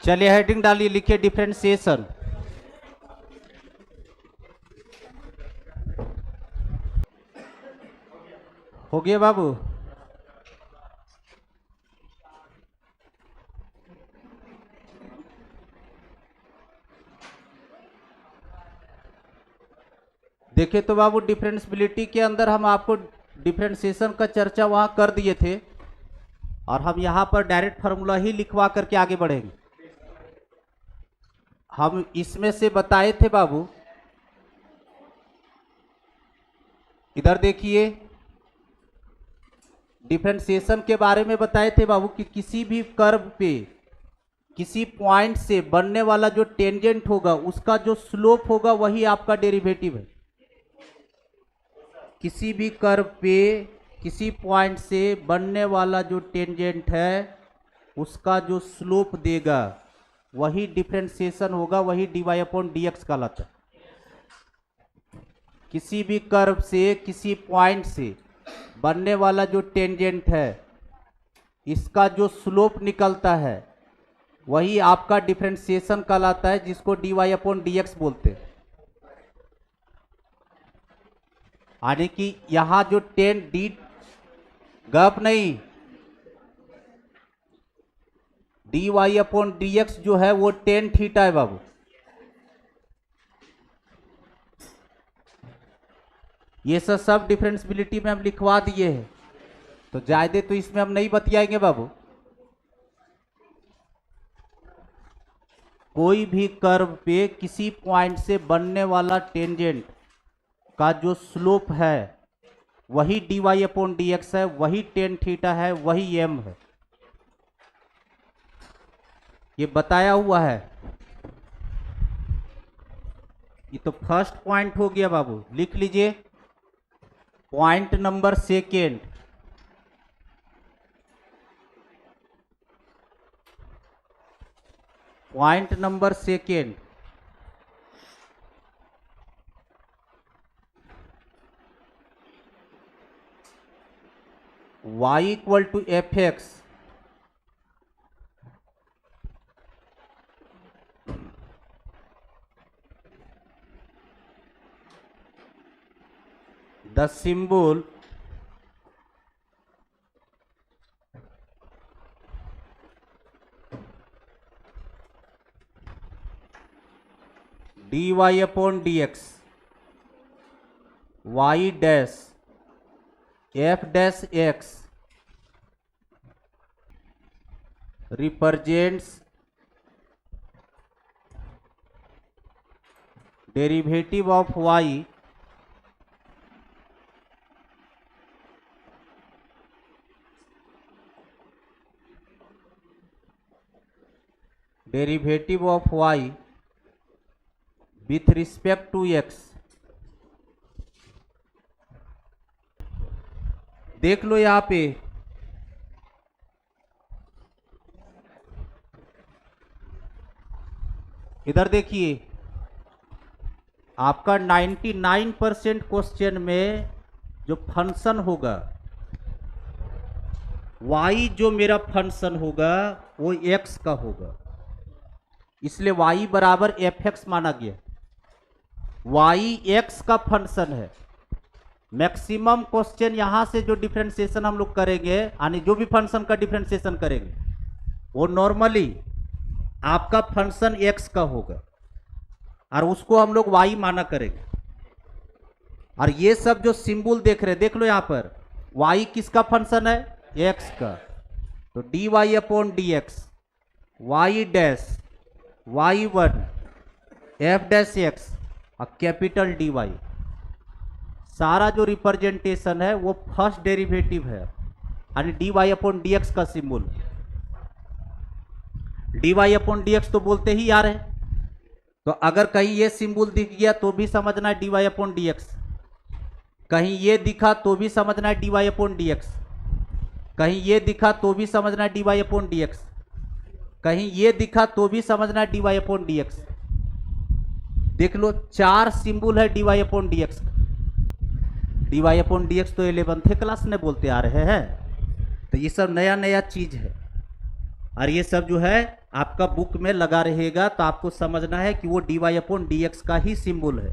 चलिए हेडिंग डालिए, लिखिए डिफरेंशिएशन। हो गया बाबू? देखिए तो बाबू, डिफरेंशियबिलिटी के अंदर हम आपको डिफरेंशिएशन का चर्चा वहां कर दिए थे और हम यहां पर डायरेक्ट फार्मूला ही लिखवा करके आगे बढ़ेंगे। हम इसमें से बताए थे बाबू, इधर देखिए, डिफरेंशिएशन के बारे में बताए थे बाबू कि किसी भी कर्व पे किसी पॉइंट से बनने वाला जो टेंजेंट होगा उसका जो स्लोप होगा वही आपका डेरिवेटिव है। किसी भी कर्व पे किसी पॉइंट से बनने वाला जो टेंजेंट है उसका जो स्लोप देगा वही डिफरेंशिएशन होगा, वही dy/dx कहलाता है। किसी भी कर्व से किसी पॉइंट से बनने वाला जो टेंजेंट है इसका जो स्लोप निकलता है वही आपका डिफरेंशिएशन कहलाता है, जिसको dy/dx बोलते हैं। यानी कि यहां जो डी गप नहीं, dy/dx जो है वो tan थीटा है बाबू। ये सब डिफरेंशियबिलिटी में हम लिखवा दिए हैं, तो ज्यादा तो इसमें हम नहीं बतियाएंगे बाबू। कोई भी कर्व पे किसी पॉइंट से बनने वाला टेंजेंट का जो स्लोप है वही dy/dx है, वही tan थीटा है, वही m है। ये बताया हुआ है। ये तो फर्स्ट पॉइंट हो गया बाबू, लिख लीजिए। Point number second, point number second, y = fx the symbol dy/dx y dash f dash x represents derivative of y with respect to x। देख लो यहां पे, इधर देखिए, आपका 99% क्वेश्चन में जो फंक्शन होगा y, जो मेरा फंक्शन होगा वो x का होगा, इसलिए y बराबर fx माना गया। y x का फंक्शन है। मैक्सिमम क्वेश्चन यहां से जो डिफरेंशिएशन हम लोग करेंगे, यानी जो भी फंक्शन का डिफरेंशिएशन करेंगे वो नॉर्मली आपका फंक्शन x का होगा और उसको हम लोग y माना करेंगे। और ये सब जो सिंबल देख रहे हैं, देख लो यहां पर, y किसका फंक्शन है? x का। तो dy/dx y dash y1 f dash x और कैपिटल dy, सारा जो रिप्रेजेंटेशन है वो फर्स्ट डेरिवेटिव है, यानी dy/dx का सिंबल। dy/dx तो बोलते ही आ रहे हैं, तो अगर कहीं ये सिंबल दिख गया तो भी समझना है dy/dx, कहीं ये दिखा तो भी समझना है dy/dx, कहीं ये दिखा तो भी समझना है dy/dx, कहीं ये दिखा तो भी समझना है dy/dx। देख लो, 4 सिंबल है dy/dx। dy/dx तो 11th क्लास में बोलते आ रहे हैं, तो ये सब नया नया चीज है और ये सब जो है आपका बुक में लगा रहेगा तो आपको समझना है कि वो dy/dx का ही सिंबल है,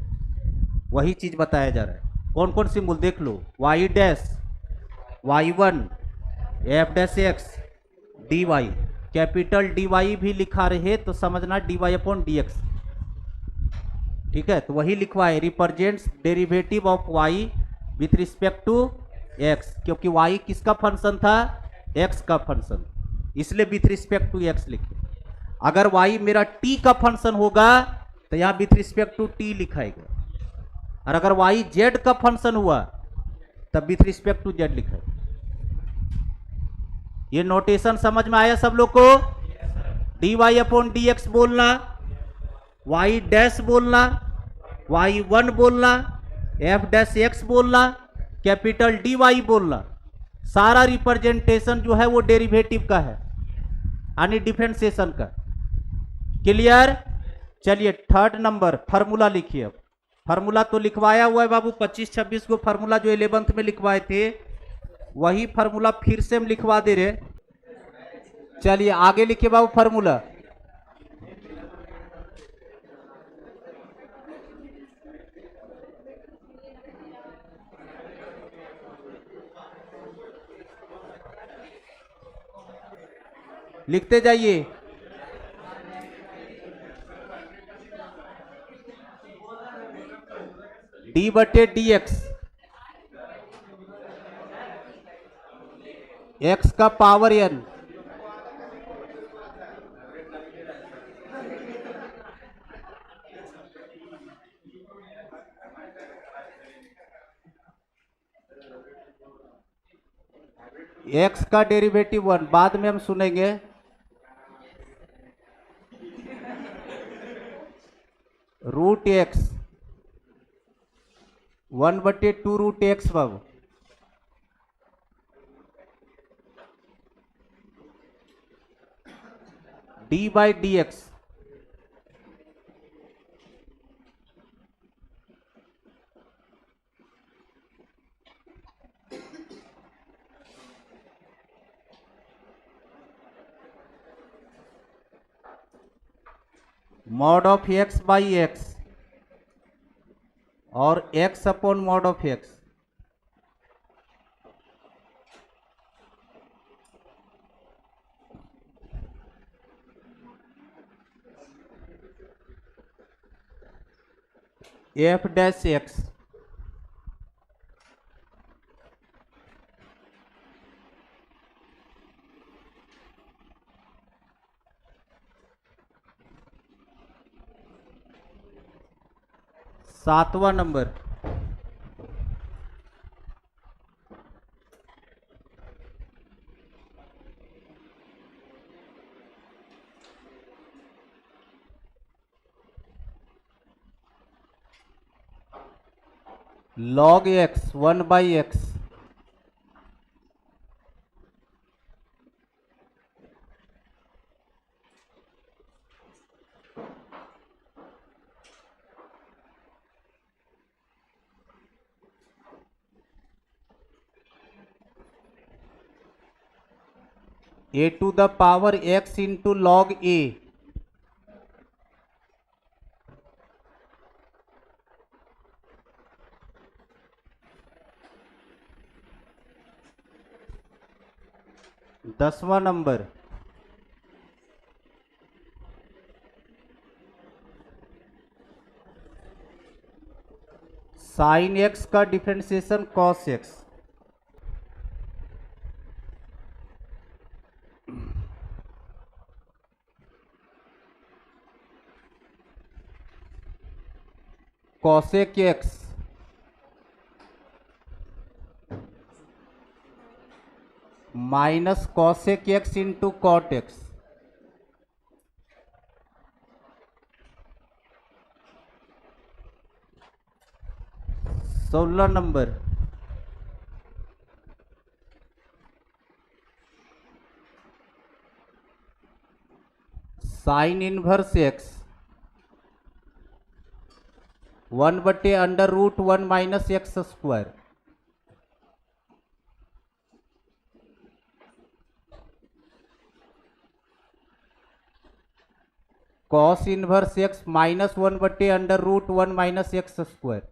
वही चीज बताया जा रहा है। कौन कौन सिंबल देख लो, y dash, y1, f dash x, dy, capital dy भी लिखा रहे तो समझना dy/dx, ठीक है। तो वही लिखवाए, represents derivative of y with respect to x, क्योंकि y किसका फंक्शन था, x का फंक्शन, इसलिए विथ रिस्पेक्ट टू x लिखे। अगर y मेरा t का फंक्शन होगा तो यहां विथ रिस्पेक्ट टू t लिखाएगा, और अगर y z का फंक्शन हुआ तब विथ रिस्पेक्ट टू z लिखाएगा। ये नोटेशन समझ में आया सब लोग को? dy/dx बोलना, y डैश बोलना, y1 बोलना, f डैश x बोलना, कैपिटल dy बोलना, सारा रिप्रेजेंटेशन जो है वो डेरिवेटिव का है, यानी डिफरेंशिएशन का। क्लियर? चलिए थर्ड नंबर फार्मूला लिखिए। अब फार्मूला तो लिखवाया हुआ है बाबू, 25-26 को फार्मूला जो 11th में लिखवाए थे वही फार्मूला फिर से हम लिखवा दे रहे। चलिए आगे लिखिए बाबू फार्मूला। लिखते जाइए। d/dx, x का पावर n, x का डेरिवेटिव 1, बाद में हम सुनेंगे। रूट एक्स, 1/2 रूट एक्स बाबू, d/dx, mod of x by x और x upon mod of x। f dash x, सातवां number. log x, 1/x, a to the power x into log a, दसवां number. Sine x का differentiation cos x, cosec x, minus cosec x into cot x। 16 number. Sine inverse x, 1/√1 minus x square. Cos inverse x -1/√1 minus x square.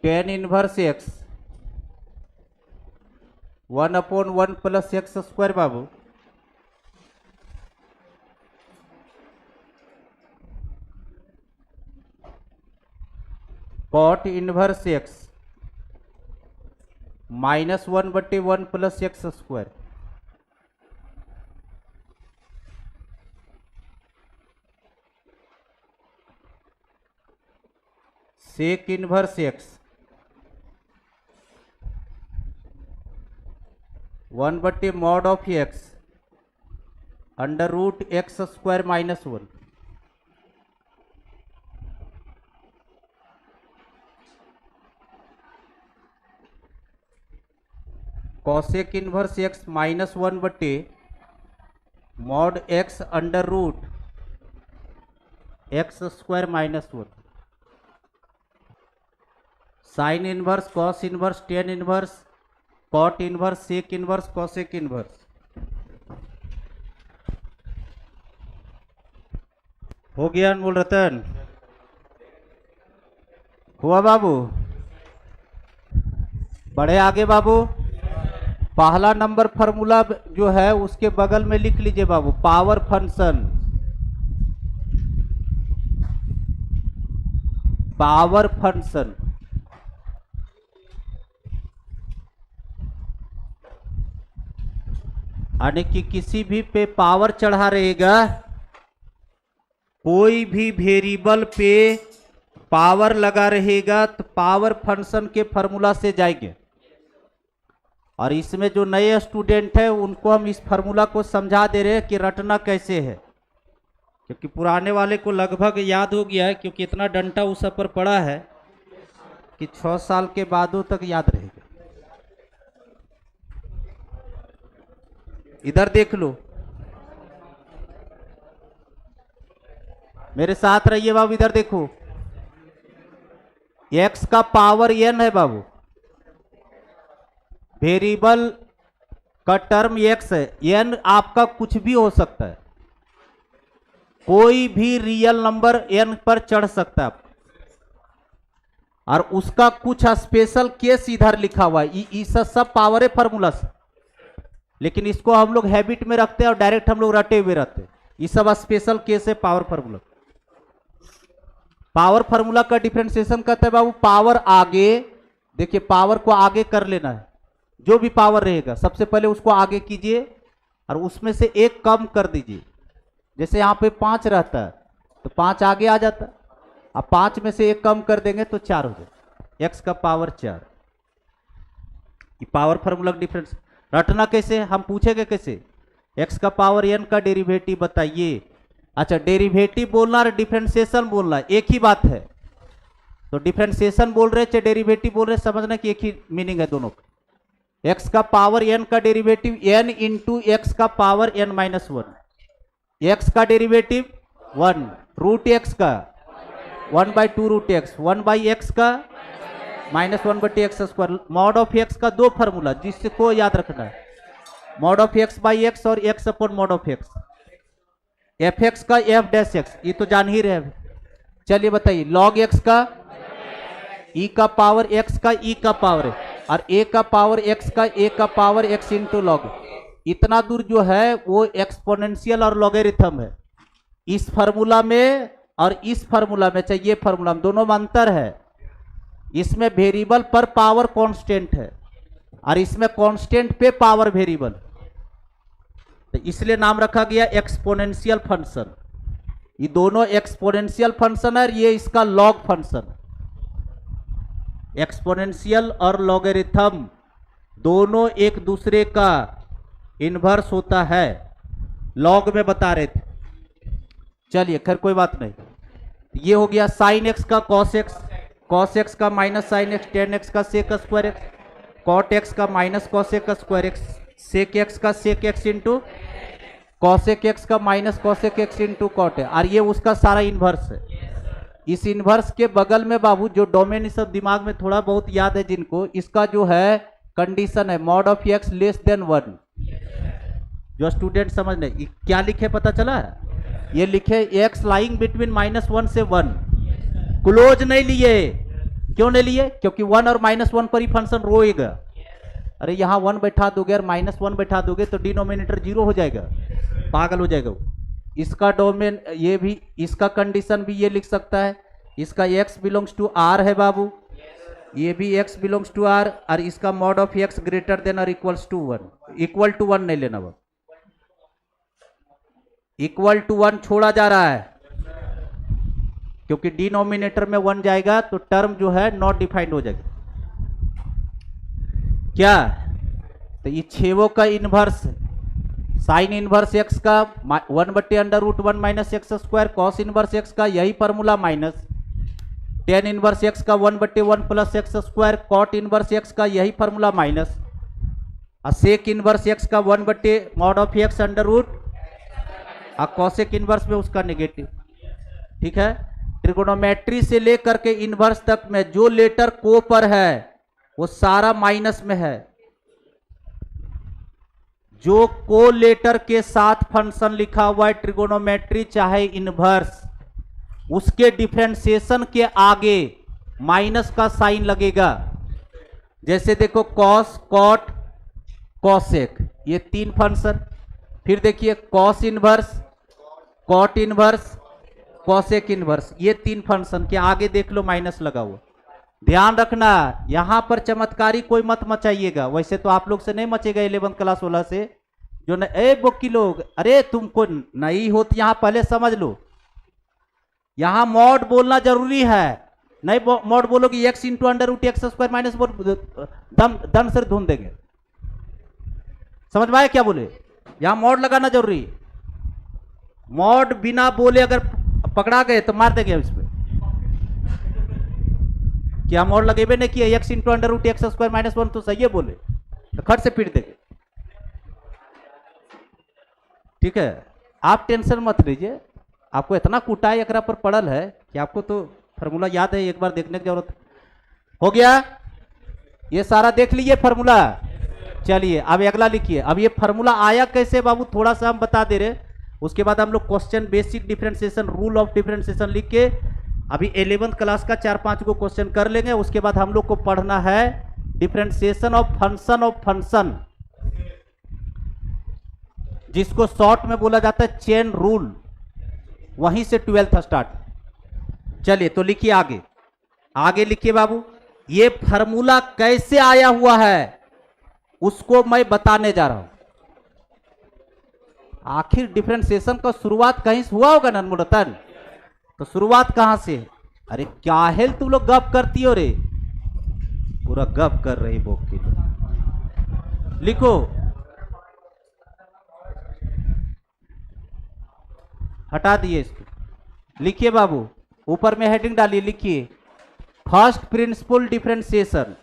Tan inverse x 1/1 plus x square बाबू। Cot inverse x -1/1 plus x square. Sec inverse x 1/mod of x √x² -1। Cosec inverse x -1/mod x √x² -1। Sine inverse cos inverse tan inverse cot inverse sec inverse cosec inverse. हो गया अनमोल रतन? हुआ बाबू? बढ़े आगे बाबू। पहला number formula जो है उसके बगल में लिख लीजिए बाबू, पावर फंक्शन। पावर फंक्शन यानी कि किसी भी पे पावर चढ़ा रहेगा, कोई भी वेरिएबल पे पावर लगा रहेगा तो पावर फंक्शन के फॉर्मूला से जाएंगे। और इसमें जो नए स्टूडेंट है उनको हम इस फार्मूला को समझा दे रहे हैं कि रटना कैसे है, क्योंकि पुराने वाले को लगभग याद हो गया है, क्योंकि इतना डंटा उस सब पर पड़ा है कि 6 साल के बादों तक याद रहेगा। इधर देख लो, मेरे साथ रहिए बाबू। इधर देखो, x का पावर n है बाबू, वेरिएबल का टर्म x है। n आपका कुछ भी हो सकता है, कोई भी रियल नंबर n पर चढ़ सकता है और उसका कुछ स्पेशल केस इधर लिखा हुआ है। इस सब पावर है फार्मूला से, लेकिन इसको हम लोग हैबिट में रखते हैं और डायरेक्ट हम लोग रटे हुए रहते हैं। ये सब स्पेशल केस है पावर फार्मूला। पावर फार्मूला का डिफरेंशिएशन करते हैं बाबू, पावर आगे, देखिए पावर को आगे कर लेना है। जो भी पावर रहेगा सबसे पहले उसको आगे कीजिए और उसमें से एक कम कर दीजिए। जैसे यहाँ पे 5 रहता है तो 5 आगे आ जाता है, अब 5 में से एक कम कर देंगे तो 4 हो जाए, x का पावर 4। ये पावर फार्मूला का डिफरेंस रटना कैसे, हम पूछेंगे कैसे, x का पावर n का डेरिवेटिव बताइए। अच्छा, डेरिवेटिव बोलना और डिफरेंशिएशन बोलना एक ही बात है, तो डिफरेंशिएशन बोल रहे चाहे डेरिवेटिव बोल रहे, समझना कि एक ही मीनिंग है दोनों का। x का पावर n का डेरिवेटिव n इंटू x का पावर n-1, x का डेरिवेटिव 1, रूट x का 1/2 रूट x, 1/x का -1/x²। मॉड ऑफ x का 2 फार्मूला जिसको याद रखना है, मॉड ऑफ x/x और x upon mod of x। fx का f'(x), ये तो जान ही रहे। चलिए बताइए, log x का e का पावर x का e का पावर है और a का पावर x का a का पावर x इंटू लॉग। इतना दूर जो है वो एक्सपोनेंशियल और लॉगरिथम है। इस फार्मूला में और इस फार्मूला में, चाहिए फार्मूला में, दोनों में अंतर है। इसमें वेरिएबल पर पावर कांस्टेंट है और इसमें कांस्टेंट पे पावर वेरिएबल, तो इसलिए नाम रखा गया एक्सपोनेंशियल फंक्शन। ये दोनों एक्सपोनेंशियल फंक्शन है, ये इसका लॉग फंक्शन। एक्सपोनेंशियल और लॉगरिथम दोनों एक दूसरे का इन्वर्स होता है, लॉग में बता रहे थे। चलिए खैर कोई बात नहीं। ये हो गया साइन एक्स का कॉस एक्स, कॉस एक्स का minus sine x, tan x का sec square x, cot x का minus cosec square x, sec x का sec x into cosec x का minus cosec x into cot है, और ये उसका सारा इन्वर्स है। इस इन्वर्स के बगल में बाबू जो डोमेन, सब दिमाग में थोड़ा बहुत याद है जिनको, इसका जो है कंडीशन है mod of x less than 1। जो स्टूडेंट समझ नहीं क्या लिखे पता चला है, ये लिखे एक्स लाइंग बिटवीन -1 से 1। क्लोज नहीं लिए, क्यों नहीं लिए? क्योंकि 1 और -1 पर ही फंक्शन रोएगा। अरे यहां 1 बैठा दोगे और -1 बैठा दोगे तो डिनोमिनेटर 0 हो जाएगा, पागल हो जाएगा वो। इसका डोमेन ये भी, इसका कंडीशन भी ये लिख सकता है, इसका x बिलोंग्स टू r है बाबू, ये भी x बिलोंग्स टू r, और इसका mod of x greater than और इक्वल्स टू 1। इक्वल टू 1 नहीं लेना, वो इक्वल टू 1 छोड़ा जा रहा है, क्योंकि डिनोमिनेटर में 1 जाएगा तो टर्म जो है नॉट डिफाइंड हो जाएगा। क्या? तो ये छेवों का इनवर्स, साइन इनवर्स एक्स का 1/√1 minus x square, cos inverse x का यही formula, minus tan inverse x का 1/1 plus x square, cot inverse x का यही formula, minus sec inverse x का 1/mod of x under root, और cosec inverse में उसका नेगेटिव। ठीक है, ट्रिगोनोमेट्री से लेकर के इनवर्स तक में जो लेटर को पर है वो सारा माइनस में है। जो को लेटर के साथ फंक्शन लिखा हुआ है ट्रिगोनोमेट्री चाहे इनवर्स, उसके डिफरेंशिएशन के आगे माइनस का साइन लगेगा। जैसे देखो कॉस, कॉट, कॉसेक, ये 3 फंक्शन। फिर देखिए cos inverse, cot inverse, cosec inverse, ये 3 फंक्शन के आगे देख लो माइनस लगा हुआ। ध्यान रखना, यहां पर चमत्कारी कोई मत मचाइएगा। वैसे तो आप लोग से नहीं मचेगा 11th क्लास वाला से, जो न ए बोकी लोग, अरे तुमको नहीं होती यहां पहले समझ लो। यहां मॉड बोलना जरूरी है, नहीं मॉड बोलोगे x इंटू अंडर√x² माइनस दम से धुन देंगे। समझ में आया क्या बोले? यहां मॉड लगाना जरूरी है। मॉड बिना बोले अगर पकड़ा गए तो मार देंगे इसमें। क्या मॉड लगेबे नहीं किया x इंटू अंडर√x² माइनस 1, तो सही है बोले तो खट से पीट देंगे। ठीक है, आप टेंशन मत लीजिए, आपको इतना कुटाई एकरा पर पड़ल है कि आपको तो फॉर्मूला याद है, एक बार देखने की जरूरत हो गया। ये सारा देख लीजिए फॉर्मूला। चलिए अब अगला लिखिए। अब ये फॉर्मूला आया कैसे बाबू, थोड़ा सा हम बता दे रहे, उसके बाद हम लोग question basic differentiation, rule of differentiation लिख के अभी 11th क्लास का 4-5 को क्वेश्चन कर लेंगे। उसके बाद हम लोग को पढ़ना है डिफरेंशिएशन ऑफ फंक्शन, जिसको शॉर्ट में बोला जाता है चेन रूल, वहीं से 12th स्टार्ट। चलिए तो लिखिए आगे, आगे लिखिए बाबू। ये फार्मूला कैसे आया हुआ है उसको मैं बताने जा रहा हूं। आखिर डिफरेंशिएशन का शुरुआत कहीं से हुआ होगा नन्मुरतन, तो शुरुआत कहां से? अरे क्या है तुम लोग गप करती हो रे, पूरा गप कर रही बोकी। लिखो, हटा दिए इसको, लिखिए बाबू, ऊपर में हेडिंग डालिए, लिखिए first principle differentiation.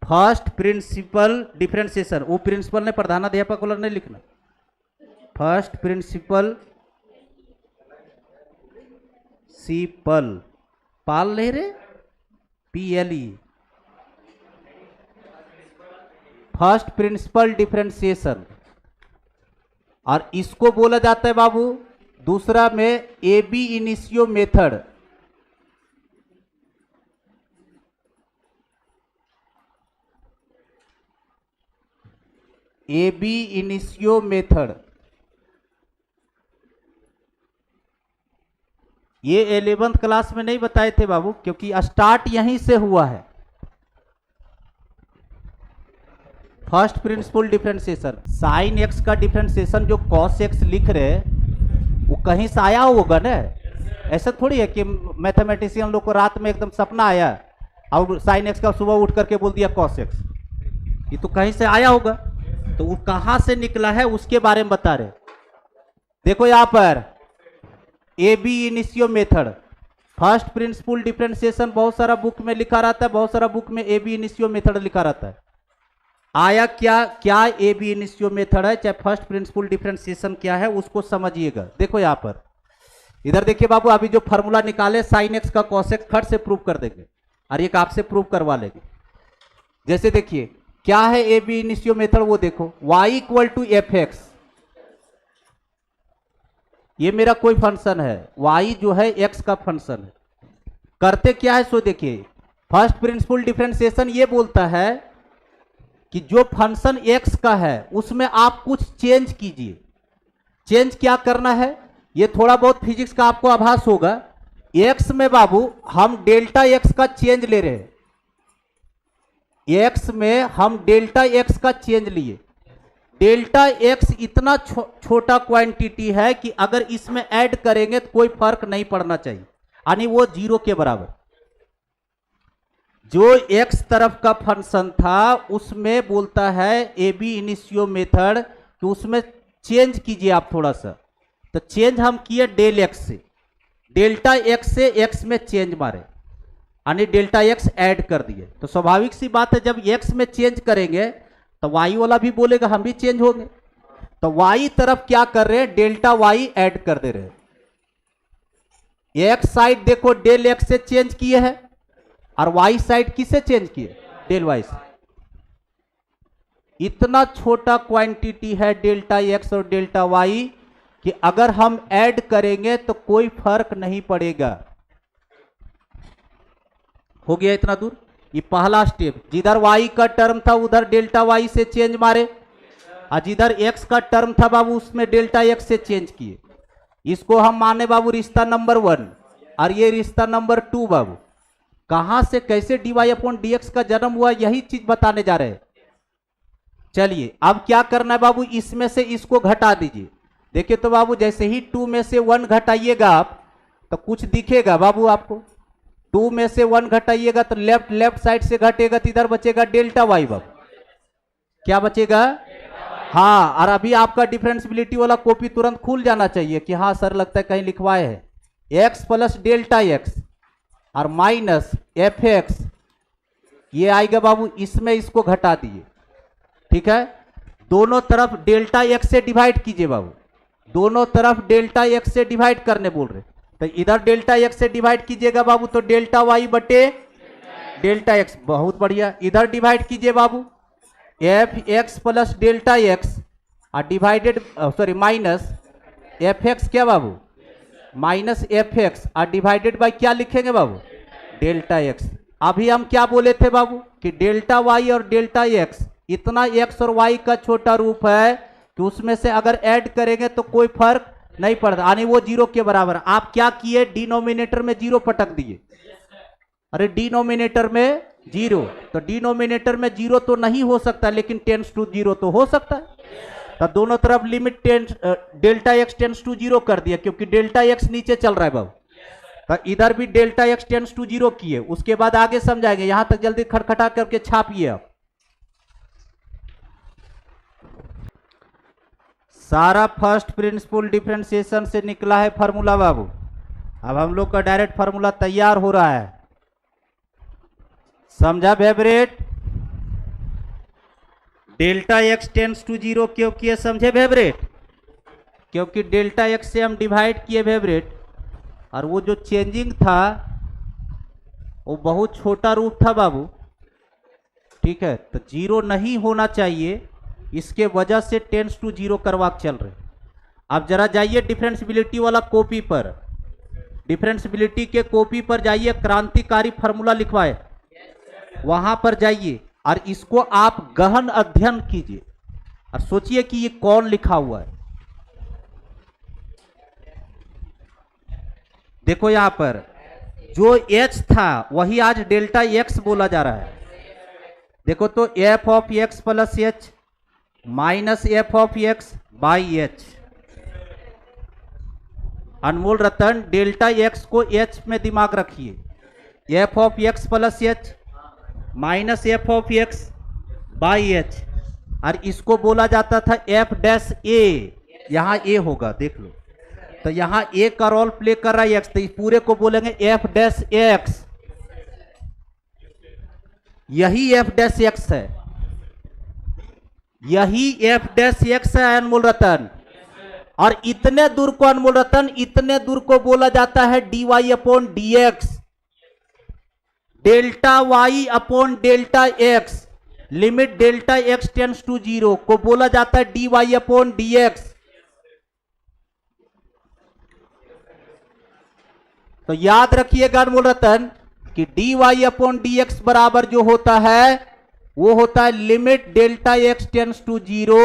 First principle differentiation, वो प्रिंसिपल ने प्रधानाध्यापक वाला नहीं लिखना, फर्स्ट प्रिंसिपल सिपल, पाल नहीं रे, PLE, फर्स्ट प्रिंसिपल डिफरेंशिएशन। और इसको बोला जाता है बाबू दूसरा में AB initio method. AB initio method, ये 11th क्लास में नहीं बताए थे बाबू, क्योंकि स्टार्ट यहीं से हुआ है। First principle differentiation, sign x का डिफरेंशिएशन जो कॉस एक्स लिख रहे वो कहीं से आया होगा ना। ऐसा थोड़ी है कि मैथमेटिशियन लोग को रात में एकदम सपना आया और साइन एक्स का सुबह उठ करके बोल दिया कॉस एक्स, ये तो कहीं से आया होगा। तो वो कहां से निकला है उसके बारे में बता रहे। देखो यहां पर AB initio method, first principle differentiation बहुत सारा बुक में लिखा रहता है, बहुत सारा बुक में AB इनिशियो मेथड लिखा रहता है। आया क्या क्या AB इनिशियो मेथड है, चाहे फर्स्ट प्रिंसिपल डिफरेंशिएशन क्या है उसको समझिएगा। देखो यहां पर, इधर देखिए बाबू, अभी जो फॉर्मूला निकाले साइन एक्स का कॉसेक खट से प्रूव कर देंगे और एक आपसे प्रूव करवा लेंगे। जैसे देखिए क्या है ए बी इनिशियो मेथड, वो देखो y equal to f x, ये मेरा कोई फंक्शन है, y जो है x का फंक्शन है। करते क्या है सो देखिए, फर्स्ट प्रिंसिपल डिफरेंशिएशन ये बोलता है कि जो फंक्शन x का है उसमें आप कुछ चेंज कीजिए। चेंज क्या करना है, ये थोड़ा बहुत फिजिक्स का आपको आभास होगा। x में बाबू हम डेल्टा x का चेंज ले रहे हैं, x में हम डेल्टा x का चेंज लिए। डेल्टा x इतना छोटा क्वांटिटी है कि अगर इसमें ऐड करेंगे तो कोई फर्क नहीं पड़ना चाहिए, यानी वो 0 के बराबर। जो x तरफ का फंक्शन था उसमें बोलता है ए बी इनिशियो मेथड कि उसमें चेंज कीजिए आप थोड़ा सा। तो चेंज हम किए डेल x से, डेल्टा x से x में चेंज मारे, यानी डेल्टा x ऐड कर दिए। तो स्वाभाविक सी बात है जब x में चेंज करेंगे तो y वाला भी बोलेगा हम भी चेंज होंगे। तो y तरफ क्या कर रहे हैं, डेल्टा y ऐड कर दे रहे हैं। x साइड देखो डेल x से चेंज किए हैं और y साइड किससे चेंज किए, डेल y से। इतना छोटा क्वांटिटी है डेल्टा x और डेल्टा y कि अगर हम ऐड करेंगे तो कोई फर्क नहीं पड़ेगा। हो गया इतना दूर, ये पहला स्टेप। जिधर y का टर्म था उधर डेल्टा y से चेंज मारे, और जिधर x का टर्म था बाबू उसमें डेल्टा x से चेंज किए। इसको हम माने बाबू रिश्ता नंबर 1 और ये रिश्ता नंबर 2 बाबू। कहां से कैसे dy अपॉन dx का जन्म हुआ यही चीज बताने जा रहे हैं। चलिए अब क्या करना है बाबू, इसमें से इसको घटा दीजिए। देखिए तो बाबू जैसे ही 2 में से 1 घटाइएगा आप तो कुछ दिखेगा बाबू आपको। 2 में से 1 घटाइएगा तो लेफ्ट साइड से घटेगा तो इधर बचेगा डेल्टा वाई। बाबू क्या बचेगा, हाँ। और अभी आपका डिफरेंशियबिलिटी वाला कॉपी तुरंत खुल जाना चाहिए कि हाँ सर लगता है कहीं लिखवाए हैं। x प्लस डेल्टा x और माइनस एफ एक्स, ये आएगा बाबू, इसमें इसको घटा दिए। ठीक है, दोनों तरफ डेल्टा x से डिवाइड कीजिए बाबू, दोनों तरफ डेल्टा x से डिवाइड करने बोल रहे। तो इधर डेल्टा x से डिवाइड कीजिएगा बाबू तो डेल्टा y बटे डेल्टा x, बहुत बढ़िया। इधर डिवाइड कीजिए बाबू f x plus delta x और divided sorry minus f x, क्या बाबू माइनस एफ एक्स और डिवाइडेड बाय क्या लिखेंगे बाबू, डेल्टा x। अभी हम क्या बोले थे बाबू कि डेल्टा y और डेल्टा x इतना x और y का छोटा रूप है कि उसमें से अगर ऐड करेंगे तो कोई फर्क नहीं पड़ता, यानी वो 0 के बराबर। आप क्या किए, डिनोमिनेटर में 0 पटक दिए। अरे डिनोमिनेटर में 0, तो डिनोमिनेटर में 0 तो नहीं हो सकता लेकिन टेंस टू 0 तो हो सकता है। तो दोनों तरफ limit delta x tends to 0 कर दिया क्योंकि डेल्टा x नीचे चल रहा है बाबू। तो इधर भी डेल्टा x टेंस टू 0 किए, उसके बाद आगे समझाएंगे। यहां तक जल्दी खटखटा करके छापिए आप। सारा फर्स्ट प्रिंसिपल डिफरेंशिएशन से निकला है फार्मूला बाबू। अब हम लोग का डायरेक्ट फार्मूला तैयार हो रहा है, समझा favourite. Delta x tends to 0 क्यों किए, समझे फेवरेट, क्योंकि डेल्टा x से हम डिवाइड किए फेवरेट, और वो जो चेंजिंग था वो बहुत छोटा रूप था बाबू। ठीक है, तो 0 नहीं होना चाहिए, इसके वजह से टेंस टू 0 करवा चल रहे। अब जरा जाइए डिफरेंशियबिलिटी वाला कॉपी पर, डिफरेंशियबिलिटी के कॉपी पर जाइए, क्रांतिकारी फार्मूला लिखवाए, वहां पर जाइए और इसको आप गहन अध्ययन कीजिए और सोचिए कि ये कौन लिखा हुआ है। देखो यहां पर जो h था वही आज डेल्टा x बोला जा रहा है। देखो तो f of x plus h minus F of x by H. Anmol Ratan delta x को एच में दिमाग रखिए, F of x plus H minus F of x by H, और इसको बोला जाता था एफ डैश ए। यहां ए होगा देख लो, तो यहां ए का रोल प्ले कर रहा है एक्स, तो इस पूरे को बोलेंगे एफ डैश एक्स। यही एफ डैश एक्स है, यही एफ डैश एक्स है अनमोल रतन। और इतने दूर को अनमोल रतन, इतने दूर को बोला जाता है d y upon d x, delta y upon delta x. Limit delta x tends to zero को बोला जाता है dy अपॉन dx। तो याद रखिएगा अनमोल रतन कि dy अपॉन dx बराबर जो होता है वो होता है limit delta x tends to zero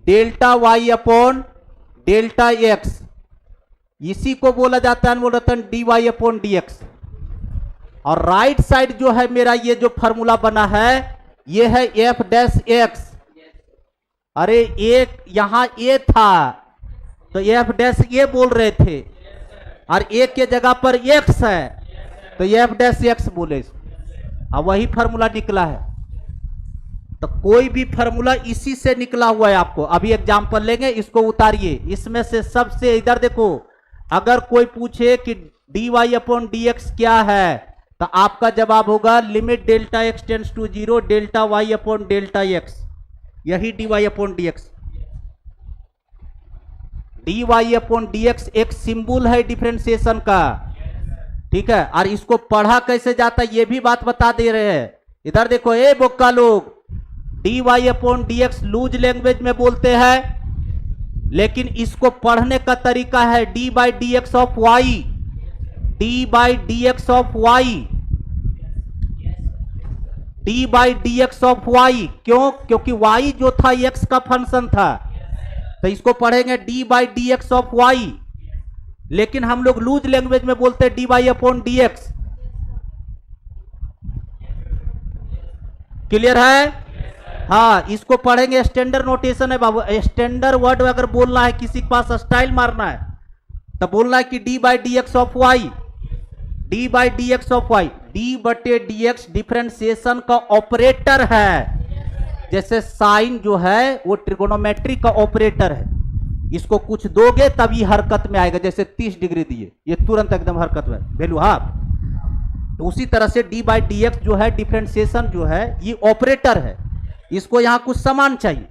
delta y upon delta x. इसी को बोला जाता है Anmol Ratan dy upon dx। और राइट साइड जो है मेरा ये जो फॉर्मूला बना है ये है एफ डैश एक्स। अरे एक यहां ए था तो एफ डैश ए बोल रहे थे और ए के जगह पर एक्स है तो एफ डैश एक्स बोले। अब वही फॉर्मूला निकला है। तो कोई भी फॉर्मूला इसी से निकला हुआ है। आपको अभी एग्जांपल लेंगे, इसको उतारिए। इसमें से सबसे इधर देखो, अगर कोई पूछे कि dy अपॉन dx क्या है तो आपका जवाब होगा limit delta x tends to zero delta y upon delta x. यही dy upon dx। dy upon dx एक सिंबल है डिफरेंशिएशन का, ठीक है। और इसको पढ़ा कैसे जाता है ये भी बात बता दे रहे हैं। इधर देखो ए बोक्का लोग, dy upon dx loose language में बोलते हैं, लेकिन इसको पढ़ने का तरीका है d by d x of y, d by d x of y, d by d x of y. क्यों? क्योंकि वाई जो था एक्स का फंक्शन था, तो इसको पढ़ेंगे d by d x of y. लेकिन हम लोग लूज लैंग्वेज में बोलते हैं d y upon d x. Clear है? हाँ, इसको पढ़ेंगे स्टैंडर्ड नोटेशन है बाबू। स्टैंडर्ड वर्ड अगर बोलना है, किसी के पास स्टाइल मारना है तो बोलना है कि d by d x of y, d by d x of y. D बटे डी एक्स डिफरेंशिएशन का ऑपरेटर है। जैसे साइन जो है वो ट्रिगोनोमेट्री का ऑपरेटर है। इसको कुछ दोगे तभी हरकत में आएगा। जैसे 30 डिग्री दिए, ये तुरंत एकदम हरकत में वैल्यू। हाँ, तो उसी तरह से डी बाई डी एक्स जो है डिफरेंशिएशन जो है ये ऑपरेटर है। इसको यहां कुछ समान चाहिए।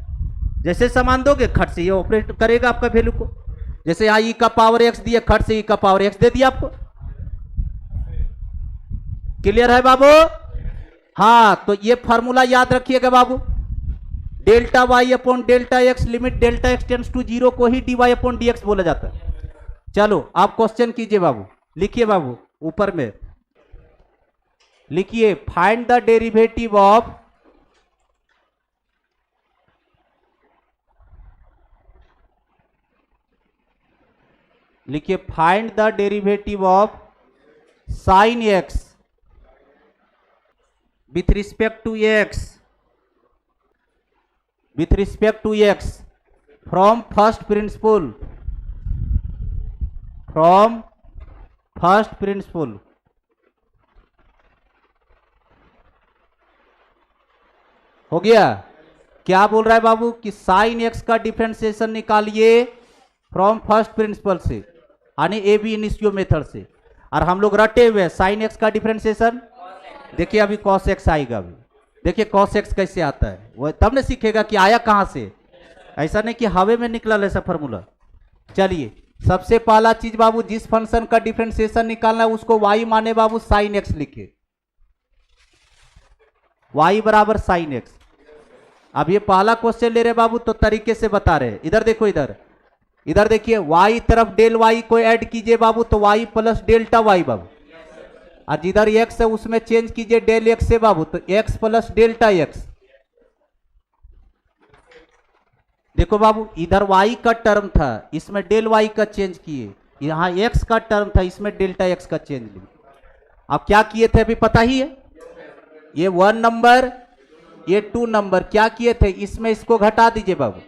जैसे समान दोगे खट से ये ऑपरेट करेगा आपका वैल्यू को। जैसे यहां ई का पावर एक्स दिए, खट से ई का पावर एक्स दे दिया आपको। क्लियर है बाबू? हाँ, तो ये फॉर्मूला याद रखिएगा बाबू। Delta y upon delta x limit delta x tends to zero को ही d y upon d x बोला जाता है। चलो आप क्वेश्चन कीजिए बाबू, लिखिए बाबू ऊपर में लिखिए फाइंड द डेरिवेटिव ऑफ लिखिए find the derivative of sine x with respect to x, with respect to x from first principle, from first principle. हो गया? क्या बोल रहा है बाबू कि साइन एक्स का डिफरेंशिएशन निकालिए फ्रॉम फर्स्ट प्रिंसिपल से, यानी ए बी इनिशियो मेथड से। और हम लोग रटे हुए साइन एक्स का डिफरेंशिएशन। देखिए अभी कॉस एक्स आएगा। अभी देखिए कॉस एक्स कैसे आता है, वो तब ने सीखेगा कि आया कहां से। ऐसा नहीं कि हवे में निकला ऐसा फॉर्मूला। चलिए सबसे पहला चीज बाबू, जिस फंक्शन का डिफरेंशिएशन निकालना है उसको वाई माने बाबू साइन एक्स लिखे, वाई बराबर साइन एक्स। अब ये पहला क्वेश्चन ले रहे बाबू तो तरीके से बता रहे। इधर देखो, इधर इधर देखिए, वाई तरफ डेल वाई को ऐड कीजिए बाबू तो वाई प्लस डेल्टा वाई बाबू। और जिधर एक्स है उसमें चेंज कीजिए डेल एक्स से बाबू तो एक्स प्लस डेल्टा एक्स। देखो बाबू इधर वाई का टर्म था, इसमें डेल वाई का चेंज किए। यहां एक्स का टर्म था, इसमें डेल्टा एक्स का चेंज लिए। अब क्या किए थे अभी पता ही है। ये 1 नंबर, ये 2 नंबर क्या किए थे, इसमें इसको घटा दीजिए बाबू,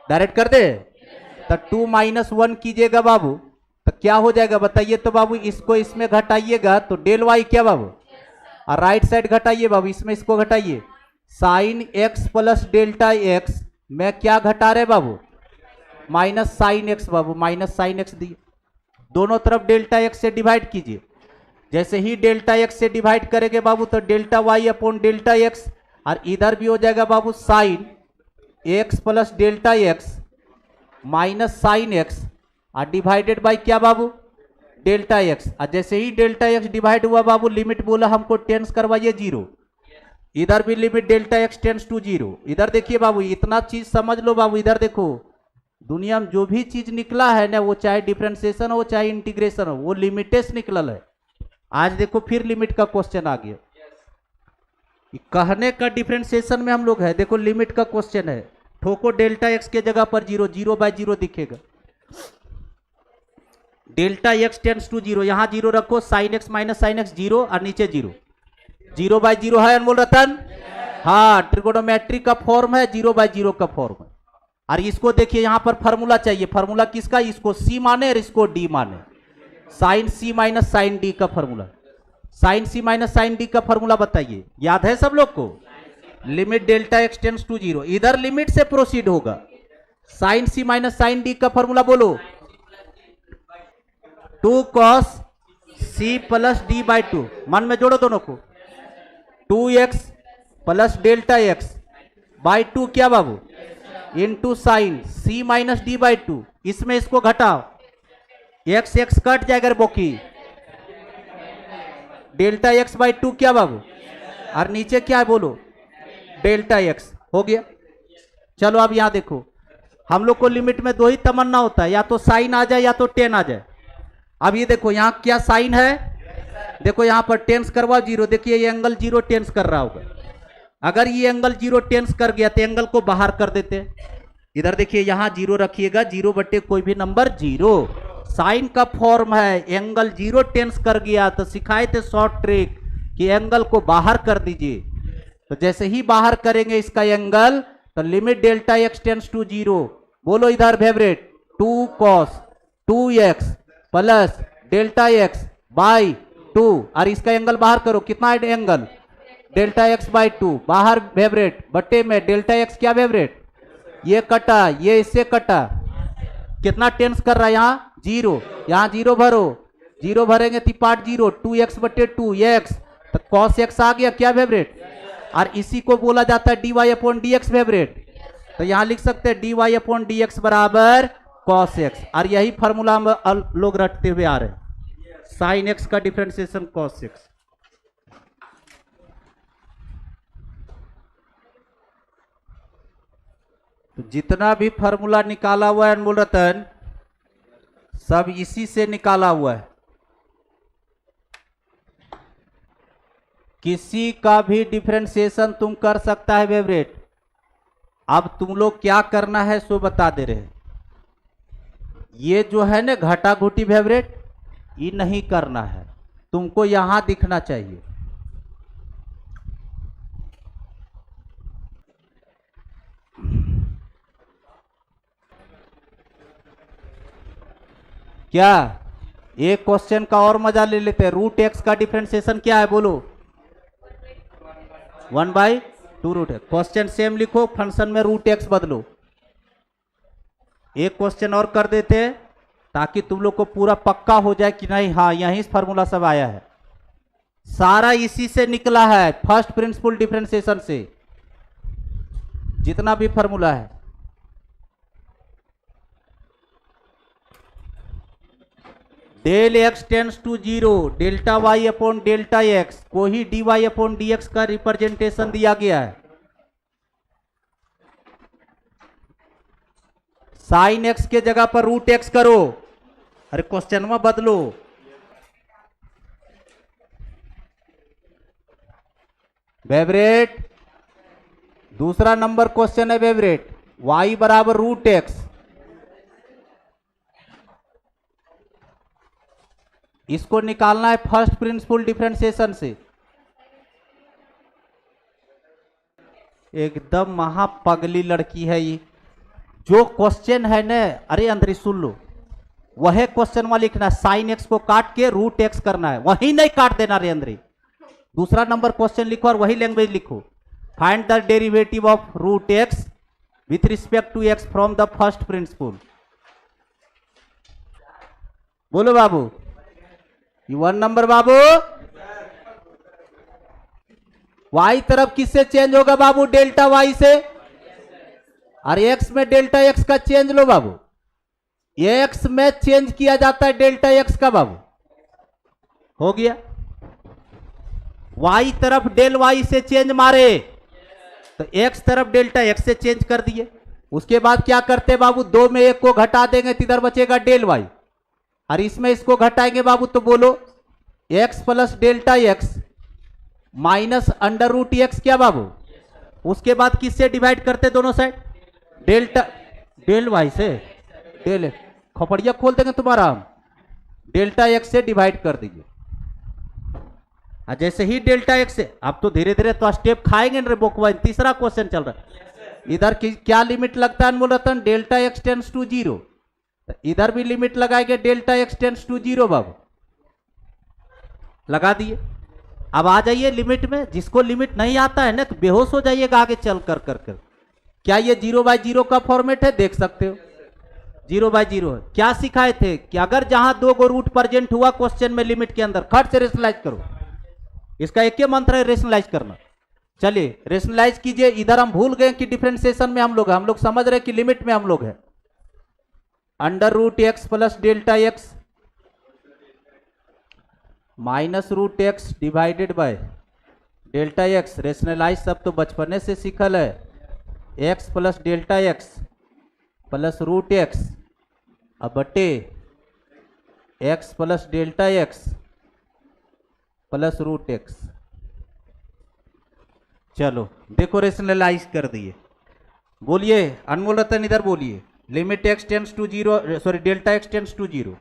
डायरेक्ट कर दे तो 2 - 1 कीजिएगा बाबू तो क्या हो जाएगा बताइए तो बाबू। इसको इसमें घटाइएगा तो डेल वाई क्या बाबू, और राइट साइड घटाइए बाबू, इसमें इसको घटाइए sine x plus delta x में क्या घटा रहे बाबू, माइनस साइन एक्स बाबू, माइनस साइन एक्स दिए। दोनों तरफ डेल्टा एक्स से डिवाइड कीजिए। जैसे ही डेल्टा एक्स से डिवाइड करेंगे बाबू तो delta y upon delta x, और इधर भी हो जाएगा बाबू sine x plus delta x minus sine x और डिवाइडेड बाई क्या बाबू, डेल्टा एक्स। और जैसे ही डेल्टा एक्स डिवाइड हुआ बाबू, लिमिट बोला हमको टेंस करवाइए 0। इधर भी limit delta x tends to zero. इधर देखिए बाबू, इतना चीज समझ लो बाबू, इधर देखो दुनिया में जो भी चीज निकला है ना, वो चाहे डिफरेंशिएशन हो चाहे इंटीग्रेशन हो, वो लिमिटेस निकलल है। आज देखो फिर लिमिट का क्वेश्चन आ गया। कहने का डिफरेंशिएशन में हम लोग है, देखो लिमिट का क्वेश्चन है, ठोको डेल्टा एक्स के जगह पर जीरो, जीरो बाय जीरो दिखेगा। Delta x tends to zero, यहां जीरो रखो, sine x minus sine x zero, और नीचे जीरो, जीरो बाय जीरो है अनमोल रतन। हाँ, ट्रिगोनोमेट्री का फॉर्म है, जीरो बाय जीरो का फॉर्म है। और इसको देखिए यहां पर फार्मूला चाहिए, फार्मूला किसका, इसको सी माने और इसको डी माने, sine c minus sine d का formula. Sine c minus sine d का फार्मूला बताइए, याद है सब लोग को? Limit delta x tends to zero, इधर लिमिट से प्रोसीड होगा। Sine c minus sine d का फार्मूला बोलो, 2 cos c plus d by two, मन में जोड़ो दोनों को, 2x plus delta x by two क्या बाबू, into sine c minus d by to. इसमें इसको घटाओ, एक्स एक्स कट जाएगा बोकी, डेल्टा एक्स बाई टू क्या बाबू, और नीचे क्या है बोलो, डेल्टा एक्स। हो गया। चलो अब यहां देखो, हम लोग को लिमिट में दो ही तमन्ना होता है, या तो साइन आ जाए या तो टेन आ जाए। अब ये देखो यहां क्या साइन है, देखो यहां पर टेंस करवाओ जीरो, देखिए ये एंगल जीरो टेंस कर रहा होगा। अगर ये एंगल जीरो टेंस कर गया तो एंगल को बाहर कर देते। इधर देखिए यहां जीरो रखिएगा, जीरो बटे कोई भी नंबर जीरो, साइन का फॉर्म है, एंगल जीरो टेंस कर गया तो सिखाए थे शॉर्ट ट्रिक कि एंगल को बाहर कर दीजिए। तो जैसे ही बाहर करेंगे इसका एंगल, तो limit delta x tends to zero, बोलो इधर favourite, 2 cos 2x plus delta x by two, और इसका एंगल बाहर करो, कितना है angle, delta x by two, बाहर फेवरेट बट्टे में डेल्टा एक्स क्या फेवरेट, ये कटा, ये इससे कटा, कितना टेंस कर रहा है यहाँ जीरो, यहाँ जीरो भरो, जीरो भरेंगे तो पार्ट जीरो, 2x बटे 2x, तो cos x आ गया क्या फेवरेट, और इसी को बोला जाता है dy अपॉन dx फेवरेट। तो यहां लिख सकते हैं dy अपॉन dx बराबर cos x, और यही फॉर्मूला हम लोग रटते हुए आ रहे हैं, साइन x का डिफरेंशिएशन cos x। तो जितना भी फॉर्मूला निकाला हुआ है अनमोल रतन, सब इसी से निकाला हुआ है। किसी का भी डिफरेंशिएशन तुम कर सकता है फेवरेट। अब तुम लोग क्या करना है सो बता दे रहे हैं। ये जो है ना घटा घुटी फेवरेट, ये नहीं करना है, तुमको यहां दिखना चाहिए। क्या एक क्वेश्चन का और मजा ले लेते हैं, रूट एक्स का डिफरेंशिएशन क्या है बोलो, 1/2 रूट एक्स। क्वेश्चन सेम लिखो, फंक्शन में रूट एक्स बदलो। एक क्वेश्चन और कर देते हैं ताकि तुम लोग को पूरा पक्का हो जाए कि नहीं, हाँ यहीं से फार्मूला सब आया है, सारा इसी से निकला है, फर्स्ट प्रिंसिपल डिफरेंशिएशन से जितना भी फार्मूला है। Del x tends to zero, delta y upon delta x को ही d y upon d x का रिप्रेजेंटेशन दिया गया है। साइन एक्स के जगह पर रूट एक्स करो, अरे क्वेश्चन में बदलो। फेवरेट दूसरा नंबर क्वेश्चन है फेवरेट, वाई बराबर रूट एक्स, इसको निकालना है फर्स्ट प्रिंसिपल डिफरेंशिएशन से। एकदम महापगली लड़की है ये, जो क्वेश्चन है ना, अरे अंदर सुन लो, वह क्वेश्चन में लिखना, साइन एक्स को काट के रूट एक्स करना है, वही नहीं काट देना रे अंदर। दूसरा नंबर क्वेश्चन लिखो और वही लैंग्वेज लिखो, find the derivative of root x with respect to x from the first principle. बोलो बाबू, ये 1 नंबर बाबू। वाई तरफ किससे चेंज होगा बाबू, डेल्टा वाई से, और एक्स में डेल्टा एक्स का चेंज लो बाबू, एक्स में चेंज किया जाता है डेल्टा एक्स का बाबू। हो गया। वाई तरफ डेल वाई से चेंज मारे, तो एक्स तरफ डेल्टा एक्स से चेंज कर दिए। उसके बाद क्या करते बाबू, 2 में 1 को घटा देंगे तो इधर बचेगा डेल वाई, और इसमें इसको घटाएंगे बाबू तो बोलो x plus delta x minus under root x क्या बाबू। उसके बाद किससे डिवाइड करते दोनों साइड, डेल्टा डेल वाई से, डेल खोपड़िया खोल देंगे तुम्हारा हम, डेल्टा एक्स से डिवाइड कर दीजिए। जैसे ही डेल्टा एक्स से, अब तो धीरे धीरे तो स्टेप खाएंगे ना बुक वाइज, तीसरा क्वेश्चन चल रहा है। इधर की क्या लिमिट लगता है बोलते डेल्टा एक्स टेंस टू 0, इधर भी लिमिट लगाएंगे डेल्टा एक्स टेंस टू 0 बाबू, लगा दिए। अब आ जाइए लिमिट में, जिसको लिमिट नहीं आता है ना तो बेहोश हो जाइएगा आगे चल कर कर कर। क्या ये 0/0 का फॉर्मेट है, देख सकते हो 0/0 है। क्या सिखाए थे कि अगर जहां 2 गो रूट प्रेजेंट हुआ क्वेश्चन में लिमिट के अंदर, खट से रेशनलाइज करो, इसका एक ही मंत्र है रेशनलाइज करना। चलिए रेशनलाइज कीजिए। इधर हम भूल गए कि डिफरेंशिएशन में हम लोग समझ रहे कि लिमिट में हम लोग है। Under root x plus delta x minus root x divided by delta x, rationalise सब तो बचपने से सीखल है। X plus delta x plus root x अब बटे x plus delta x plus root x. चलो देखो रेशनलाइज कर दिए। बोलिए अनमोल रतन इधर बोलिए, limit x tends to 0, sorry delta x tends to 0,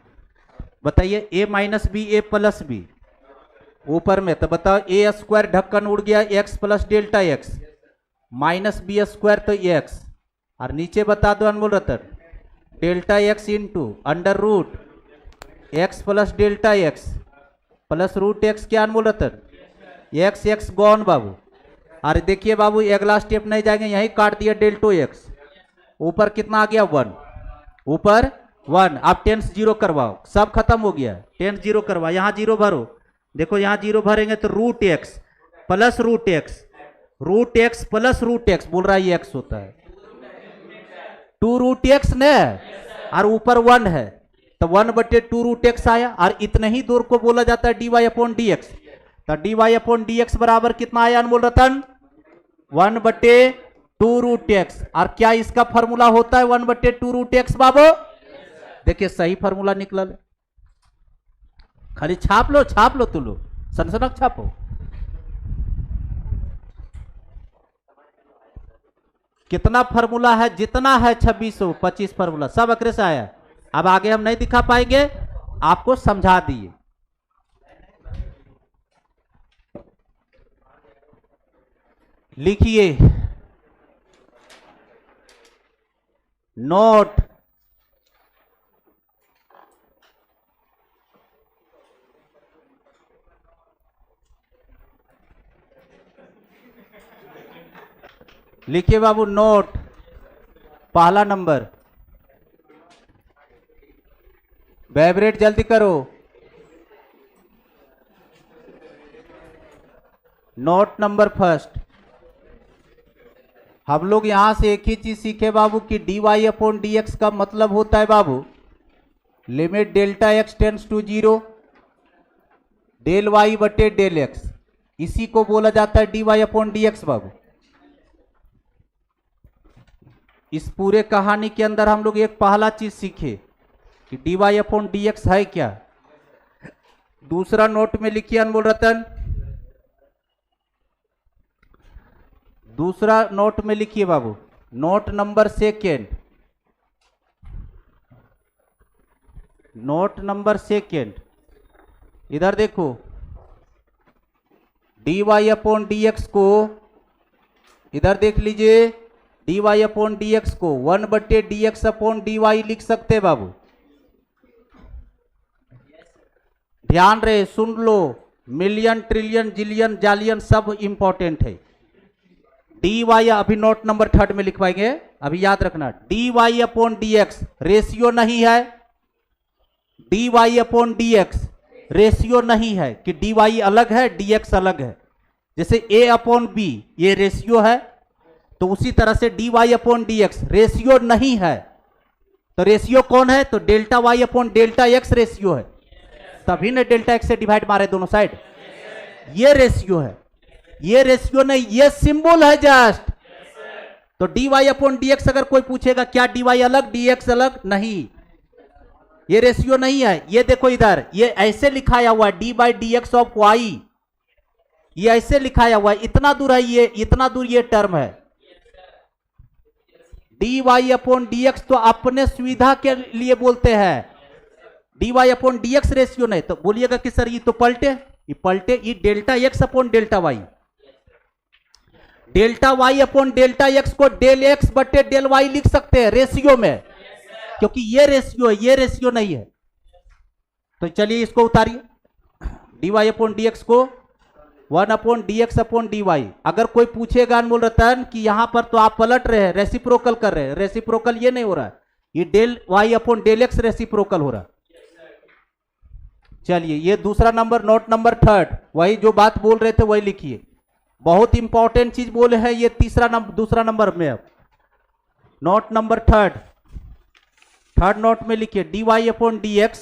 बताइए a minus b a plus b ऊपर में, तो बताओ ए स्क्वायर ढक्कन उड़ गया, x plus delta x minus b square तो एक्स, और नीचे बता दो Anmol Ratan delta x into under root x plus delta x plus root x क्या Anmol Ratan, x x gone बाबू। अरे देखिए बाबू अगला स्टेप नहीं जाएंगे, यही काट दिया डेल्टो एक्स, ऊपर कितना आ गया 1, ऊपर 1। आप टेंस 0 करवाओ, सब खत्म हो गया, टेंस 0 करवाओ, यहाँ 0 भरो। देखो यहाँ 0 भरेंगे तो root x plus root x, root x plus root x बोल रहा है ये एक्स होता है 2 रूट एक्स ने, और ऊपर 1 है तो 1/2 रूट एक्स आया, और इतने ही दूर को बोला जाता है dy अपॉन डी एक्स। तो dy अपॉन डी एक्स बराबर कितना आया अनमोल रतन, 1/2 रूट एक्स। और क्या इसका फॉर्मूला होता है 1/2 रूट एक्स बाबू, देखिए सही फॉर्मूला निकला, खाली छाप लो तुम लोग, सनसनक छापो। कितना फॉर्मूला है, जितना है 2625 फॉर्मूला सब अकरे से आया। अब आगे हम नहीं दिखा पाएंगे, आपको समझा दिए। लिखिए नोट लिखिए बाबू नोट, पहला नंबर वाइब्रेट जल्दी करो। नोट नंबर फर्स्ट, हम लोग यहां से एक ही चीज सीखे बाबू कि dy अपॉन dx का मतलब होता है बाबू limit delta x tends to 0 del y बटे डेल एक्स, इसी को बोला जाता है dy अपॉन dx बाबू। इस पूरे कहानी के अंदर हम लोग एक पहला चीज सीखे कि dy अपॉन dx है क्या। दूसरा नोट में लिखिए अनमोल रतन, दूसरा नोट में लिखिए बाबू, note number second, note number second, इधर देखो dy अपॉन dx को, इधर देख लीजिए dy अपॉन dx को 1/dx अपॉन dy लिख सकते बाबू। ध्यान रहे, सुन लो, मिलियन ट्रिलियन जिलियन जालियन सब इंपॉर्टेंट है। dy अभी नोट नंबर 3 में लिखवाएंगे, अभी याद रखना dy अपॉन dx रेशियो नहीं है, dy अपॉन dx रेशियो नहीं है कि dy अलग है dx अलग है। जैसे a अपॉन b ये रेशियो है, तो उसी तरह से dy अपॉन dx रेशियो नहीं है। तो रेशियो कौन है, तो delta y upon delta x ratio है, तभी ने डेल्टा x से डिवाइड मारे दोनों साइड। ये रेशियो है, ये रेशियो नहीं, ये सिंबल है जस्ट। तो dy अपॉन dx अगर कोई पूछेगा क्या dy अलग dx अलग, नहीं, ये रेशियो नहीं है। ये देखो इधर, ये ऐसे लिखाया हुआ है d by d x of y, ये ऐसे लिखाया हुआ है, इतना दूर है, ये इतना दूर ये टर्म है। D y upon d x तो अपने सुविधा के लिए बोलते हैं, d y upon d x ratio नहीं। तो बोलिएगा कि सर ये तो पलटे, ये पलटे, ये delta x upon delta y, delta y upon delta x को डेल एक्स बटे डेल वाई लिख सकते हैं रेशियो में, क्योंकि ये रेशियो है, ये रेशियो नहीं है। तो चलिए इसको उतारिए, d y upon d x को 1 upon d x upon d y. अगर कोई पूछेगा अनमोल रतन कि यहां पर तो आप पलट रहे हैं, रेसिप्रोकल कर रहे हैं, रेसिप्रोकल ये नहीं हो रहा है, ये del y upon del x reciprocal हो रहा है। चलिए ये दूसरा नंबर, नोट नंबर थर्ड, वही जो बात बोल रहे थे वही लिखिए, बहुत इंपॉर्टेंट चीज बोले हैं ये तीसरा नंबर, दूसरा नंबर में। अब note number third, third note में लिखिए d y upon d x,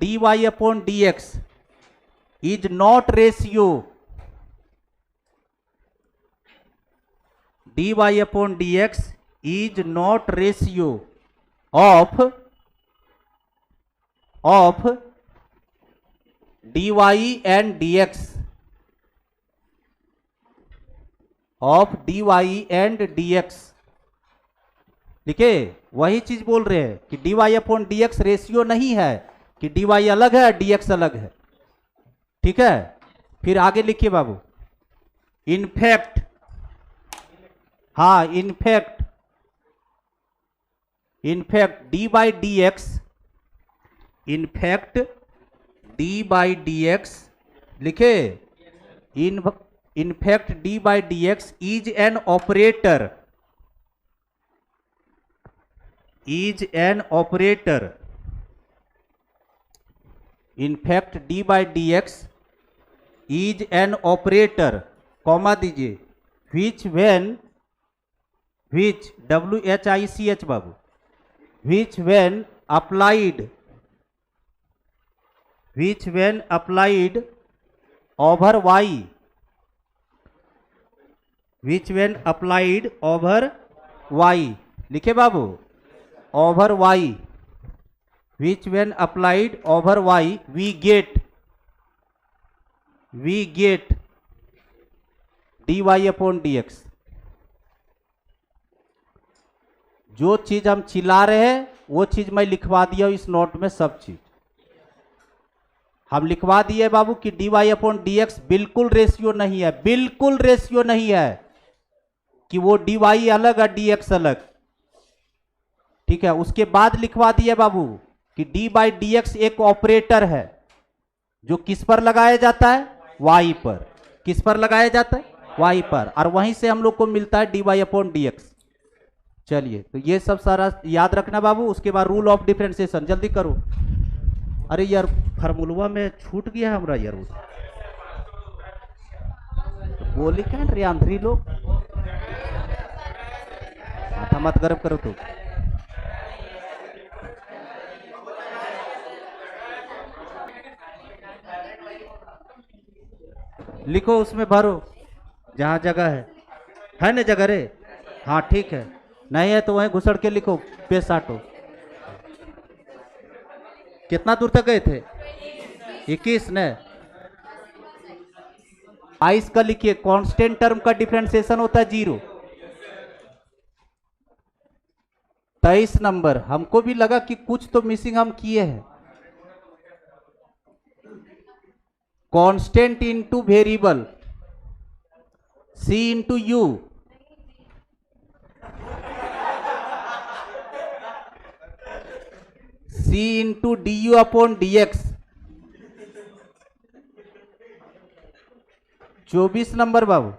d y upon d x is not ratio, d y upon d x is not ratio of dy and dx, of dy and dx। लिखे, वही चीज बोल रहे हैं कि dy upon dx ratio नहीं है, कि dy अलग है dx अलग है, ठीक है। फिर आगे लिखिए बाबू, इनफैक्ट, हाँ in fact d by d x, in fact d by d x लिखे, in fact d by d x is an operator, is an operator, in fact d by d x is an operator, comma दीजिए, which when, which WHICH बाबू, which when applied, which when applied over y, which when applied over y, लिखे बाबू, over y, which when applied over y we get dy upon dx। जो चीज हम चिल्ला रहे हैं वो चीज मैं लिखवा दिया इस नोट में, सब चीज हम लिखवा दिए बाबू कि d y upon d x बिल्कुल रेशियो नहीं है, बिल्कुल रेशियो नहीं है, कि वो डी वाई अलग है डी एक्स अलग, ठीक है। उसके बाद लिखवा दिए बाबू कि डी बाई डी एक्स एक ऑपरेटर है जो किस पर लगाया जाता है, वाई पर, किस पर लगाया जाता है, वाई पर, और वहीं से हम लोग को मिलता है d y upon d x. चलिए तो ये सब सारा याद रखना बाबू। उसके बाद रूल ऑफ डिफरेंशिएशन, जल्दी करो। अरे यार फार्मूलवा में छूट गया हमारा यार, बोली क्या रे आंध्री लोग, माथा मत गर्म करो। तो लिखो, उसमें भरो जहां जगह है ना जगह रे, हाँ ठीक है, नहीं है तो वहीं घुसड़ के लिखो, पेश आटो। कितना दूर तक गए थे, 21 ने, 22 का लिखिए, कांस्टेंट टर्म का डिफरेंशिएशन होता है 0। 23 नंबर, हमको भी लगा कि कुछ तो मिसिंग हम किए हैं, constant into variable c into u, c into d u upon d x. 24 number बाबू,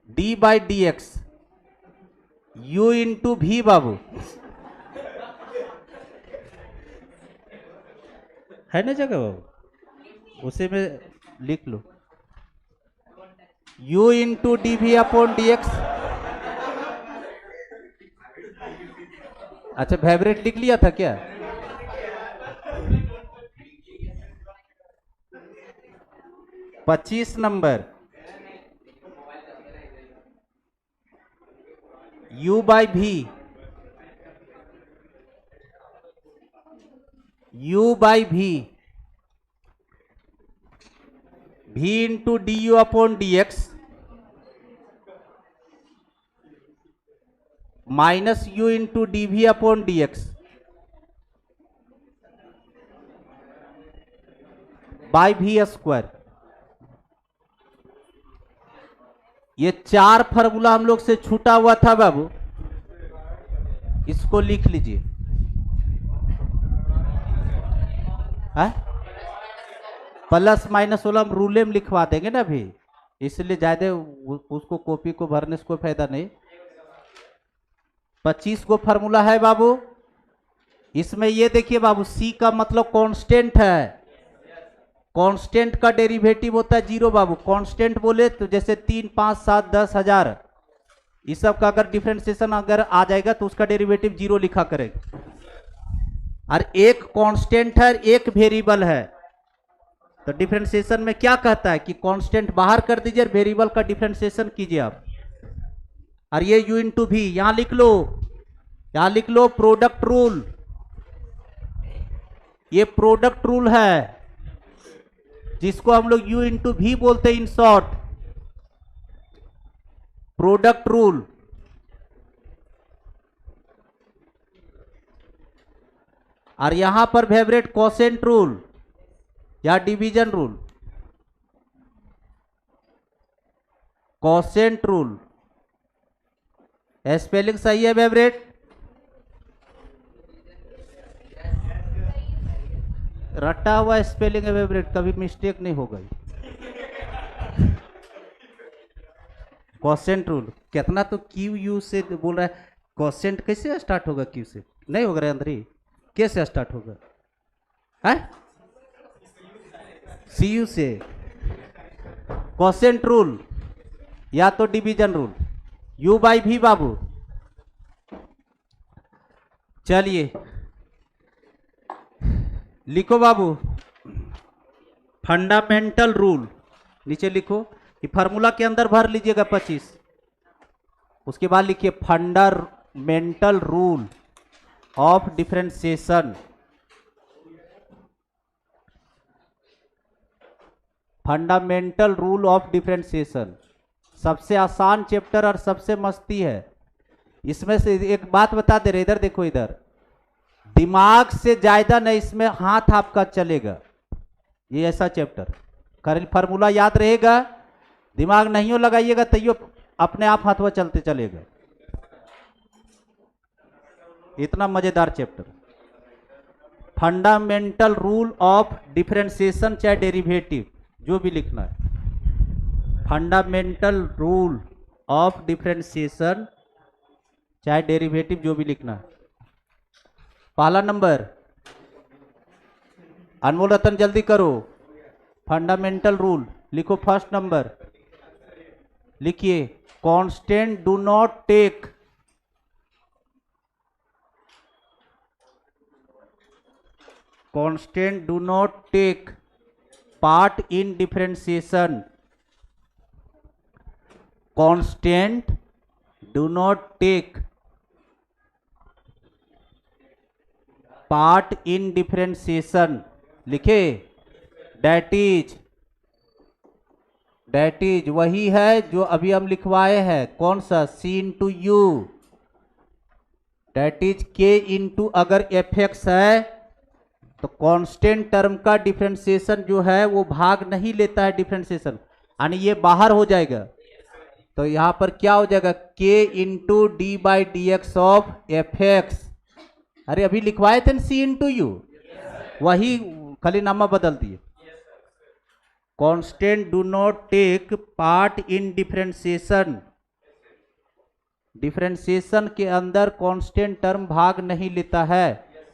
d by d x u into भी बाबू, है ना जगह बाबू, उसे में लिख लो, u into d v upon d x. अच्छा फेवरेट लिख लिया था क्या, 25 number u by v, u by v, v into d u upon d x minus u into d v upon d x by भी square. ये 4 formula हम लोग से छूटा हुआ था बाबू, इसको लिख लीजिए। प्लस माइनस वाला हम रूले में लिखवा देंगे ना अभी, इसलिए ज्यादा उसको कॉपी को भरने से कोई फायदा नहीं। 25 को फार्मूला है बाबू। इसमें ये देखिए बाबू, सी का मतलब कांस्टेंट है। कांस्टेंट का डेरिवेटिव होता है 0 बाबू। कांस्टेंट बोले तो जैसे 3, 5, 7, 10, 1000 इस सब का अगर डिफरेंशिएशन अगर आ जाएगा तो उसका डेरिवेटिव 0 लिखा करेगा। और एक कांस्टेंट है, एक वेरिएबल है, तो डिफरेंशिएशन में क्या कहता है कि कांस्टेंट बाहर कर दीजिए और वेरिएबल का डिफरेंशिएशन कीजिए आप। और ये u इंटू भी यहां लिख लो, यहां लिख लो प्रोडक्ट रूल। ये प्रोडक्ट रूल है जिसको हम लोग u इंटू भी बोलते हैं इन शॉर्ट, प्रोडक्ट रूल। और यहां पर फेवरेट कोसेंट रूल या division rule, quotient rule. Spelling सही है फेवरेट? रटा हुआ स्पेलिंग है फेवरेट, कभी मिस्टेक नहीं होगा। कोसेंट रूल कितना तो क्यू यू से बोल रहा है, कोसेंट कैसे स्टार्ट होगा? क्यू से नहीं होगा अंदर ही, कैसे स्टार्ट होगा? है सी यू से। कोसेंट रूल या तो डिवीजन रूल, u बाई भी बाबू। चलिए लिखो बाबू, फंडामेंटल रूल नीचे लिखो, ये फार्मूला के अंदर भर लीजिएगा 25। उसके बाद लिखिए fundamental rule of differentiation. Fundamental rule of differentiation सबसे आसान चैप्टर और सबसे मस्ती है। इसमें से एक बात बता दे रहे, इधर देखो, इधर दिमाग से ज्यादा नहीं इसमें हाथ आपका चलेगा। ये ऐसा चैप्टर कर, फार्मूला याद रहेगा, दिमाग नहीं हो लगाइएगा तैयो अपने आप हाथवा चलते चलेगा। इतना मजेदार chapter, fundamental rule of differentiation चाहे डेरिवेटिव जो भी लिखना है। फंडामेंटल रूल ऑफ डिफरेंशिएशन चाहे डेरिवेटिव जो भी लिखना है। पहला नंबर, अनमोल रतन जल्दी करो, फंडामेंटल रूल लिखो। फर्स्ट नंबर लिखिए, constant do not take part in differentiation. Constant do not take part in differentiation लिखे। डेट इज वही है जो अभी हम लिखवाए हैं, कौन सा? C into u. That is k into, अगर एफ एक्स है तो कांस्टेंट टर्म का डिफरेंशिएशन जो है वो भाग नहीं लेता है डिफरेंशिएशन, यानी ये बाहर हो जाएगा। तो यहां पर क्या हो जाएगा? के into D by d x of f x. अरे अभी लिखवाए थे सी इंटू यू, वही खाली नामा बदल दिए। Constant do not take part in differentiation. Differentiation के अंदर कांस्टेंट टर्म भाग नहीं लेता है,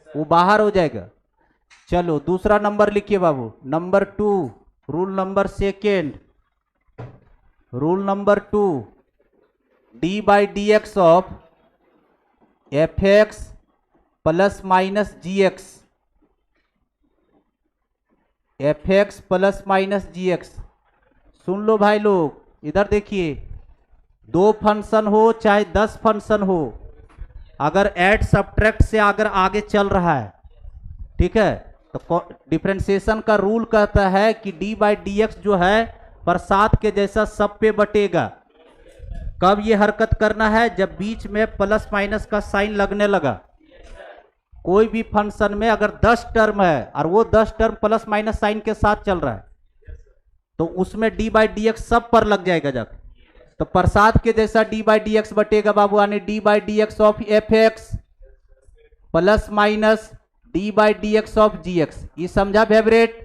वो बाहर हो जाएगा। चलो दूसरा नंबर लिखिए बाबू, number 2, rule number second. Rule number 2, d by d x of f x plus minus g x. F x plus minus g x सुन लो भाई लोग, इधर देखिए, 2 फंक्शन हो चाहे 10 फंक्शन हो, अगर ऐड सब्ट्रैक्ट से अगर आगे चल रहा है, ठीक है, तो डिफरेंशिएशन का रूल कहता है कि डी बाई डी एक्स जो है प्रसाद के जैसा सब पे बटेगा। कब ये हरकत करना है? जब बीच में प्लस माइनस का साइन लगने लगा। कोई भी फंक्शन में अगर 10 टर्म है और वो 10 टर्म प्लस माइनस साइन के साथ चल रहा है, तो उसमें डी बाई डी एक्स सब पर लग जाएगा जाकर। तो प्रसाद के जैसा डी बाई डी एक्स बटेगा बाबू, यानी d by d x of f x plus minus d by d x of g x. ये समझा फेवरेट?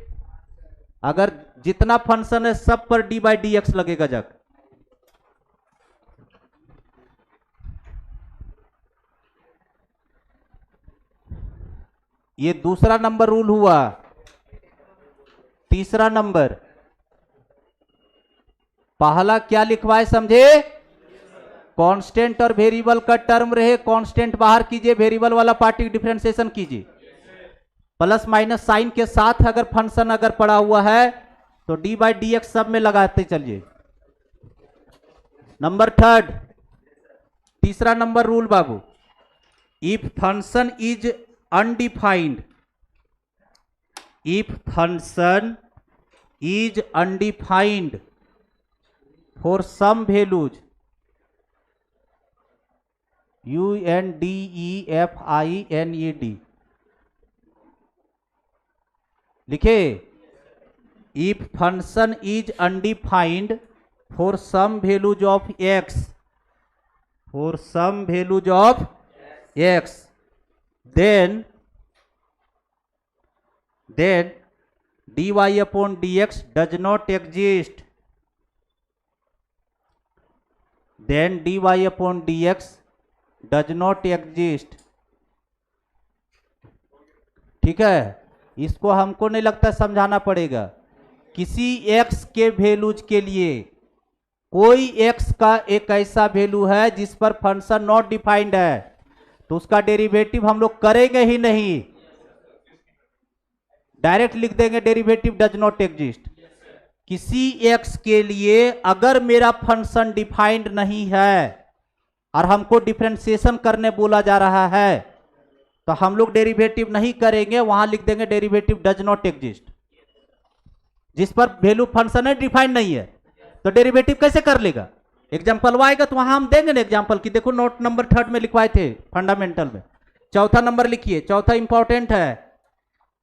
अगर जितना फंक्शन है सब पर डी बाई डी एक्स लगेगा जाकर। ये दूसरा नंबर रूल हुआ। तीसरा नंबर, पहला क्या लिखवाए समझे? कांस्टेंट और वेरिएबल का टर्म रहे, कांस्टेंट बाहर कीजिए, वेरिएबल वाला पार्ट डिफरेंशिएशन कीजिए। प्लस माइनस साइन के साथ अगर फंक्शन अगर पड़ा हुआ है तो डी बाई डी एक्स सब में लगाते चलिए। नंबर थर्ड, तीसरा number rule Babu, if function is undefined, if function is undefined for some values undefined, लिखे, if function is undefined for some values of x, for some values of x, then dy upon dx does not exist, then dy upon dx does not exist। ठीक है, इसको हमको नहीं लगता समझाना पड़ेगा। किसी x के वैल्यूज के लिए कोई x का एक ऐसा वैल्यू है जिस पर फंक्शन नॉट डिफाइंड है, तो उसका डेरिवेटिव हम लोग करेंगे ही नहीं, डायरेक्ट लिख देंगे डेरिवेटिव डज नॉट एग्जिस्ट। किसी x के लिए अगर मेरा फंक्शन डिफाइंड नहीं है और हमको डिफरेंशिएशन करने बोला जा रहा है, तो हम लोग डेरिवेटिव नहीं करेंगे, वहां लिख देंगे डेरिवेटिव डज नॉट एग्जिस्ट। जिस पर वैल्यू फंक्शन है डिफाइंड नहीं है, तो डेरिवेटिव कैसे कर लेगा? एग्जाम्पल आएगा तो वहां हम देंगे ना एग्जाम्पल की, देखो नोट नंबर 3 में लिखवाए थे फंडामेंटल में। चौथा नंबर लिखिए, चौथा इंपॉर्टेंट है।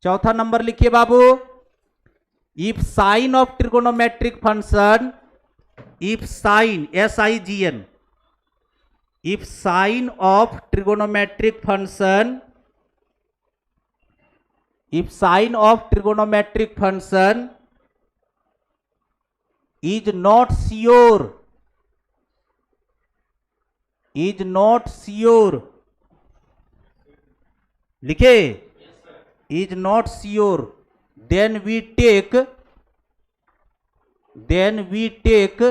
चौथा नंबर लिखिए बाबू, if sign of trigonometric function, if sign SIGN, if sign of trigonometric function, if sign of trigonometric function is not sure, is not sure, लिखे, is not sure, then we take it, then we take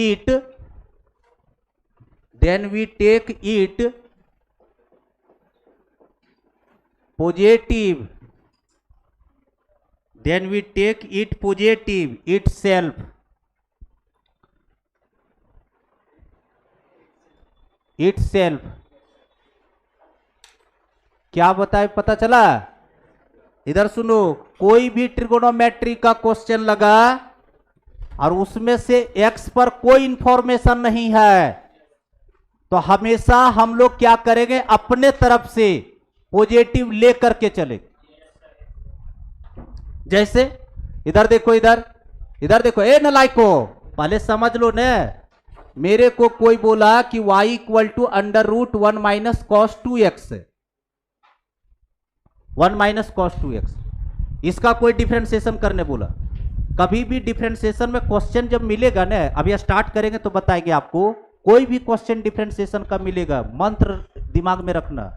it positive, then we take it positive itself, itself। क्या बताए, पता चला? इधर सुनो, कोई भी trigonometry का क्वेश्चन लगा और उसमें से x पर कोई इंफॉर्मेशन नहीं है, तो हमेशा हम लोग क्या करेंगे, अपने तरफ से पॉजिटिव ले करके चले। जैसे इधर देखो, इधर देखो, ए नलाइको, पहले समझ लो ने। मेरे को कोई बोला कि y equal to √1 minus cos 2x, 1 minus cos 2x, इसका कोई डिफरेंशिएशन करने बोला। कभी भी डिफरेंशिएशन में क्वेश्चन जब मिलेगा ना, अभी स्टार्ट करेंगे तो बताएंगे आपको, कोई भी क्वेश्चन डिफरेंशिएशन का मिलेगा, मंत्र दिमाग में रखना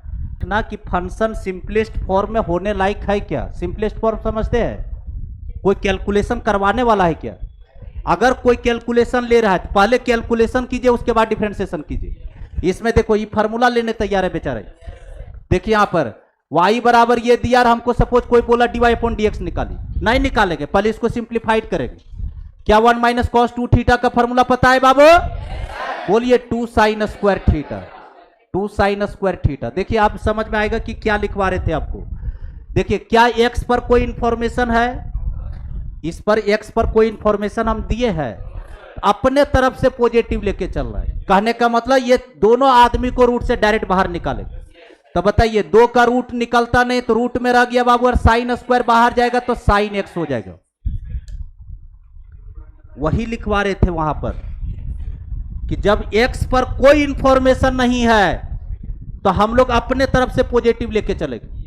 ना कि फंक्शन सिंपलेस्ट फॉर्म में होने लायक है क्या? सिंपलेस्ट फॉर्म समझते हैं? कोई कैलकुलेशन करवाने वाला है क्या? अगर कोई कैलकुलेशन ले रहा है तो पहले कैलकुलेशन कीजिए, उसके बाद डिफरेंशिएशन कीजिए। इसमें देखो, ये फार्मूला लेने तैयार है बेचारे। देखिए यहां पर y बराबर ये दिया और हमको सपोज कोई बोला dy अपॉन dx निकाली, नहीं निकालेंगे, पहले इसको सिंप्लीफाइड करेंगे। क्या 1 माइनस कॉस 2 थीटा का फॉर्मूला पता है बाबू? बोलिए 2 sine square theta, 2 sine square theta. देखिए आप समझ में आएगा कि क्या लिखवा रहे थे आपको। देखिए क्या x पर कोई इंफॉर्मेशन है? इस पर x पर कोई इंफॉर्मेशन हम दिए हैं, अपने तरफ से पॉजिटिव लेके चल रहा है। कहने का मतलब ये दोनों आदमी को रूट से डायरेक्ट बाहर निकाले। तो बताइए 2 का रूट निकलता नहीं तो रूट में रह गया बाबू, और साइन स्क्वायर बाहर जाएगा तो साइन x हो जाएगा। वही लिखवा रहे थे वहां पर कि जब x पर कोई इंफॉर्मेशन नहीं है तो हम लोग अपने तरफ से पॉजिटिव लेके चलेंगे।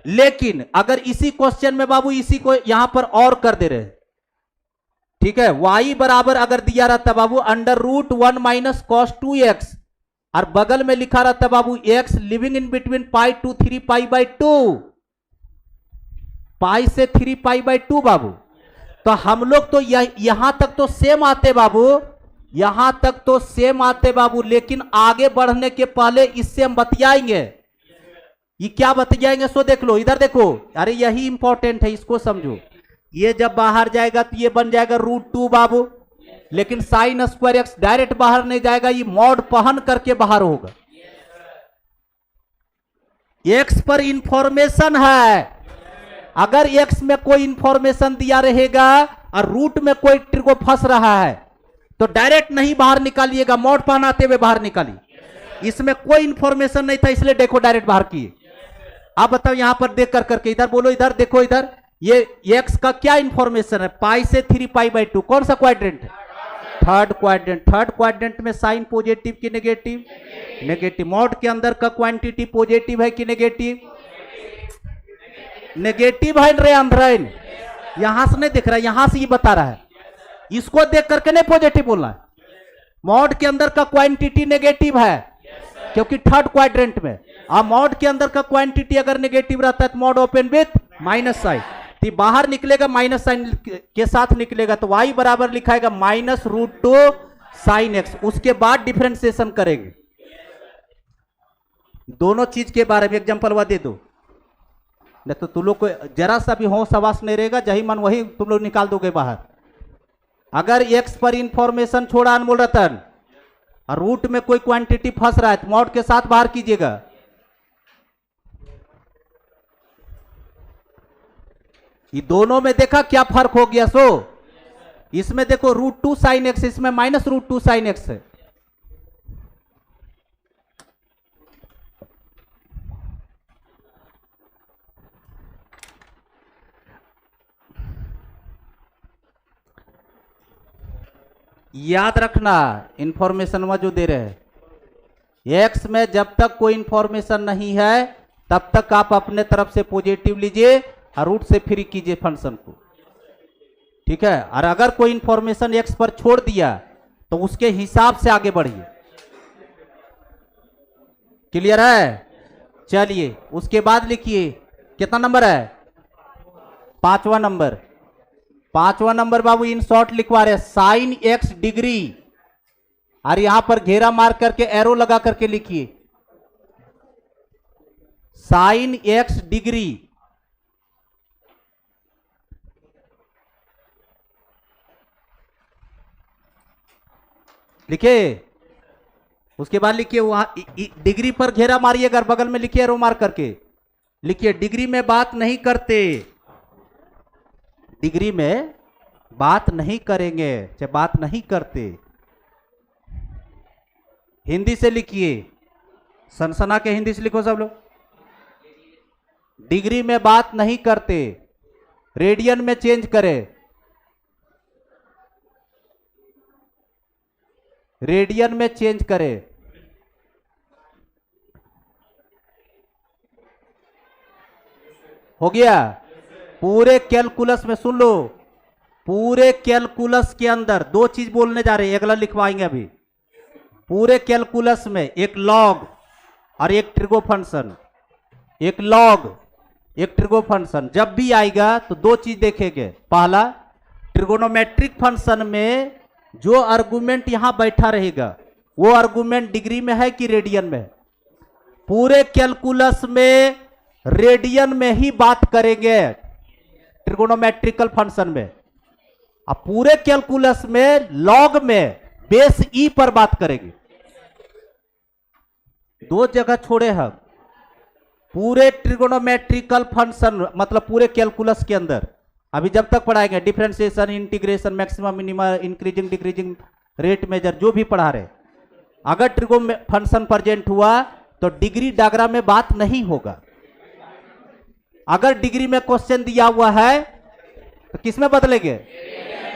लेकिन अगर इसी क्वेश्चन में बाबू इसी को यहां पर और कर दे रहे, ठीक है, y बराबर अगर दिया रहता बाबू under root 1 minus cos 2x, और बगल में लिखा रहता बाबू x living in between pi to 3 pi by 2, pi से 3 पाई बाई 2 बाबू, तो हम लोग तो यहां तक तो सेम आते बाबू, यहां तक तो सेम आते बाबू, लेकिन आगे बढ़ने के पहले इससे हम बतियाएंगे। ये क्या बतियाएंगे सो देख लो, इधर देखो, अरे यही इंपॉर्टेंट है, इसको समझो। ये जब बाहर जाएगा तो ये बन जाएगा √2 बाबू, लेकिन साइन स्क्वायर एक्स डायरेक्ट बाहर नहीं जाएगा, ये मॉड पहन करके बाहर होगा। एक्स पर इंफॉर्मेशन है, अगर एक्स में कोई इंफॉर्मेशन दिया रहेगा और रूट में कोई ट्रिगो फंस रहा है तो डायरेक्ट नहीं बाहर निकालिएगा, मॉड पहनाते हुए बाहर निकालिए। इसमें कोई इंफॉर्मेशन नहीं था इसलिए देखो डायरेक्ट बाहर किए। आप बताओ यहां पर देख कर करके, इधर बोलो, इधर देखो, इधर ये एक्स का क्या इंफॉर्मेशन है? पाई से 3 पाई बाई 2, कौन सा क्वाड्रेंट है? Third quadrant. थर्ड क्वाड्रेंट में साइन पॉजिटिव की नेगेटिव? नेगेटिव। मॉड के अंदर का क्वांटिटी पॉजिटिव है कि नेगेटिव? नेगेटिव है रे अंधरैन, यहां से नहीं दिख रहा है, यहां से ये बता रहा है, इसको देख करके नहीं पॉजिटिव बोलना है। मॉड के अंदर का क्वांटिटी नेगेटिव है क्योंकि थर्ड क्वाड्रेंट में, और मॉड के अंदर का क्वांटिटी अगर नेगेटिव रहता है तो mod open with minus sign, तो बाहर निकलेगा माइनस साइन के साथ निकलेगा, तो y बराबर लिखाएगा माइनस √2 साइन एक्स। उसके बाद डिफरेंशिएशन करेंगे दोनों चीज के बारे में। एग्जांपल वह दे दो, नहीं तो तुम लोग को जरा सा भी होश आवास नहीं रहेगा, जही मन वही तुम लोग निकाल दोगे बाहर। अगर x पर इंफॉर्मेशन छोड़ा अनमोल रतन और रूट में कोई क्वांटिटी फंस रहा है तो मॉड के साथ बाहर कीजिएगा। ये दोनों में देखा क्या फर्क हो गया? सो इसमें देखो √2 साइन एक्स, इसमें माइनस √2 साइन एक्स है। याद रखना इंफॉर्मेशन में जो दे रहे हैं, एक्स में जब तक कोई इंफॉर्मेशन नहीं है तब तक आप अपने तरफ से पॉजिटिव लीजिए और रूट से फ्री कीजिए फंक्शन को, ठीक है। और अगर कोई इंफॉर्मेशन एक्स पर छोड़ दिया तो उसके हिसाब से आगे बढ़िए। क्लियर है? चलिए उसके बाद लिखिए, कितना नंबर है? 5वां नंबर। 5वां नंबर बाबू इन शॉर्ट लिखवा रहे साइन एक्स डिग्री, और यहां पर घेरा मार करके एरो लगा करके लिखिए साइन एक्स डिग्री। लिखे, उसके बाद लिखिए वहां डिग्री पर घेरा मारिए, अगर बगल में लिखिए एरो मार करके लिखिए डिग्री में बात नहीं करते, डिग्री में बात नहीं करेंगे, चाहे बात नहीं करते। हिंदी से लिखिए, सनसना के हिंदी से लिखो सब लोग। डिग्री में बात नहीं करते, रेडियन में चेंज करें, रेडियन में चेंज करें। हो गया? पूरे कैलकुलस में सुन लो, पूरे कैलकुलस के अंदर दो चीज बोलने जा रहे हैं, अगला लिखवाएंगे अभी। पूरे कैलकुलस में एक लॉग और एक ट्रिगो फंक्शन, एक लॉग एक ट्रिगो फंक्शन जब भी आएगा तो दो चीज देखेंगे। पहला, ट्रिगोनोमेट्रिक फंक्शन में जो आर्गुमेंट यहां बैठा रहेगा वो आर्गुमेंट डिग्री में है कि रेडियन में है। पूरे कैलकुलस में रेडियन में ही बात करेंगे ट्रिगोनोमेट्रिकल फंक्शन में। अब पूरे कैलकुलस में लॉग में बेस ई पर बात करेंगे। दो जगह छोड़े हम पूरे ट्रिगोनोमेट्रिकल फंक्शन, मतलब पूरे कैलकुलस के अंदर। अभी जब तक पढ़ाएंगे differentiation, integration, maximum, minimum, increasing, decreasing, rate measure, जो भी पढ़ा रहे, अगर ट्रिगो फंक्शन प्रेजेंट हुआ तो डिग्री डायग्राम में बात नहीं होगा। अगर डिग्री में क्वेश्चन दिया हुआ है तो किस में बदलेंगे?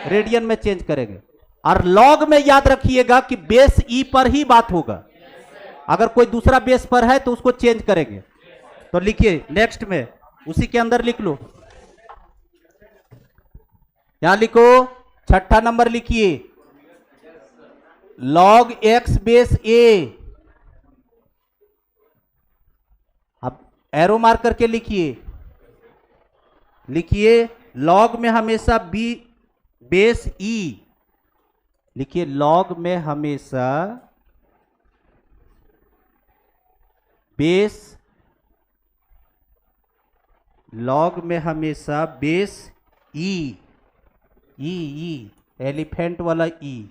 रेडियन में चेंज करेंगे। और लॉग में याद रखिएगा कि बेस ई पर ही बात होगा। अगर कोई दूसरा बेस पर है तो उसको चेंज करेंगे। तो लिखिए नेक्स्ट में, उसी के अंदर लिख लो, यहां लिखो, छठा नंबर लिखिए, लॉग एक्स बेस ए। अब एरो मार्क करके लिखिए, लिखिए लॉग में हमेशा बी बेस ई, लिखिए लॉग में हमेशा बेस, लॉग में हमेशा बेस ई, ई एलिफेंट वाला ई,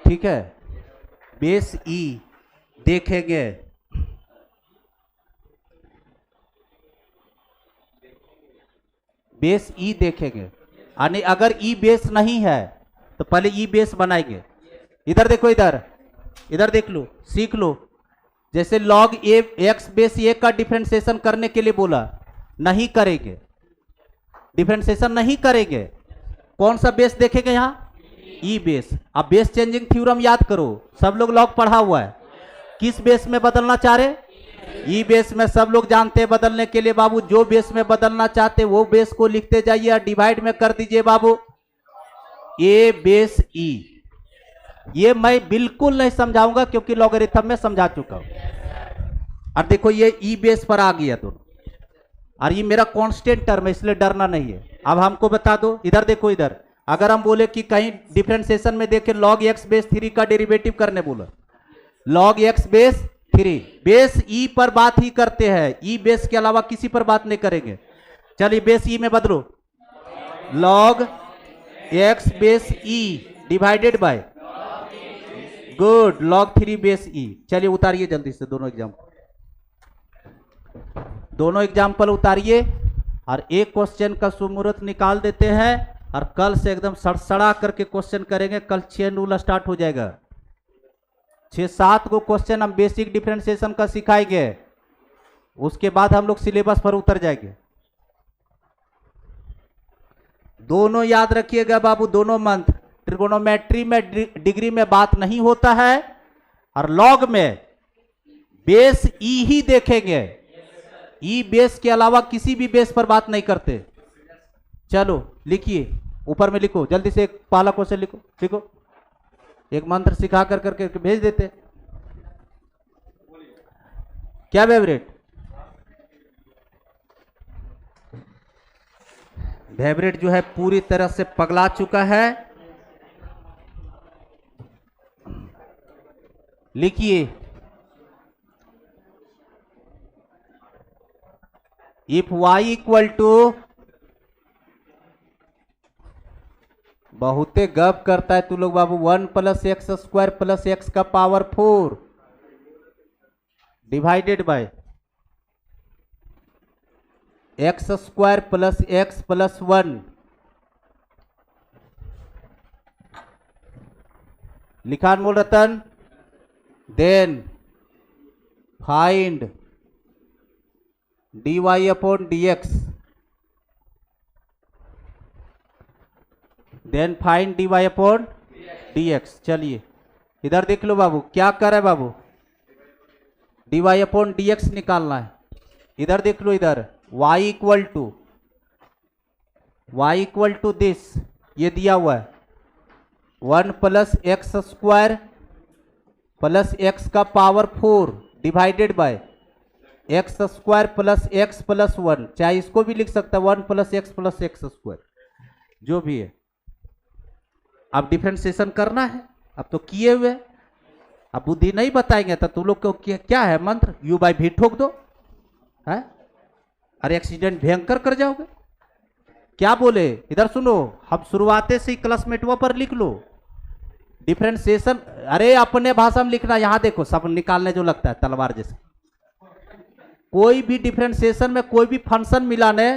ठीक है, बेस ई देखेंगे। बेस ई देखेंगे, यानी अगर ई बेस नहीं है तो पहले ई बेस बनाएंगे। इधर देखो, इधर देख लो, सीख लो। जैसे लॉग ए एक्स बेस ए का डिफरेंशिएशन करने के लिए बोला, नहीं करेंगे, डिफरेंशिएशन नहीं करेंगे। कौन सा बेस देखेंगे? यहां ई बेस। अब बेस चेंजिंग थ्योरम याद करो, सब लोग लॉग पढ़ा हुआ है। किस बेस में बदलना चाह रहे? ई बेस में। सब लोग जानते हैं बदलने के लिए बाबू, जो बेस में बदलना चाहते वो बेस को लिखते जाइए और डिवाइड में कर दीजिए बाबू, ए बेस ई। ये मैं बिल्कुल नहीं समझाऊंगा क्योंकि लॉगरिथम में समझा चुका हूं। और देखो ये ई बेस पर आ गया दोनों, और ये मेरा कांस्टेंट टर्म है, इसलिए डरना नहीं है। अब हमको बता दो, इधर देखो, इधर अगर हम बोले कि कहीं डिफरेंशिएशन में देखे लॉग एक्स बेस 3 का डेरिवेटिव करने बोला, लॉग एक्स बेस 3, बेस ई पर बात ही करते हैं, ई बेस के अलावा किसी पर बात नहीं करेंगे। चलिए बेस ई में बदलो, log x base e divided by, good, log 3 base e. चलिए उतारिए जल्दी से दोनों एग्जाम्पल उतारिए, और एक क्वेश्चन का सुमुहूर्त निकाल देते हैं, और कल से एकदम सड़सड़ा करके क्वेश्चन करेंगे। कल 6 रूल स्टार्ट हो जाएगा, 6-7 को क्वेश्चन हम बेसिक डिफरेंशिएशन का सिखाएंगे, उसके बाद हम लोग सिलेबस पर उतर जाएंगे। दोनों याद रखिएगा बाबू, दोनों मंथ। ट्रिगोनोमेट्री में डिग्री में बात नहीं होता है, और लॉग में बेस ई ही देखेंगे, ई बेस के अलावा किसी भी बेस पर बात नहीं करते। चलो लिखिए, ऊपर में लिखो, जल्दी से एक पहला क्वेश्चन लिखो, एक मंत्र सिखा कर करके भेज देते। क्या वेवरेट? वेवरेट जो है पूरी तरह से पगला चुका है। लिखिए, इफ y इक्वल टू, बहुते गप करता है तू लोग बाबू, 1 + x² + x का power 4 divided by x² + x + 1, लिखा अनमोल रतन। Then find dy/dx, then find dy/dx। चलिए इधर देख लो बाबू, क्या कर रहा है बाबू, dy/dx निकालना है। इधर देख लो, इधर y इक्वल टू दिस, ये दिया हुआ है 1 + x² + x का power 4 divided by x² + x + 1, चाहे इसको भी लिख सकता है 1 + x + x², जो भी है। अब डिफरेंशिएशन करना है, अब तो किए हुए, अब बुद्धि नहीं बताएंगे तो तुम लोग को क्या है मंत्र, u/v ठोक दो, है? अरे एक्सीडेंट भयंकर कर जाओगे। क्या बोले, इधर सुनो, हम शुरुआते से ही क्लासमेटवा पर लिख लो डिफरेंशिएशन। अरे अपने भाषा में लिखना, यहां देखो सब निकालने जो लगता है तलवार जैसे। कोई भी डिफरेंशिएशन में कोई भी फंक्शन मिलाने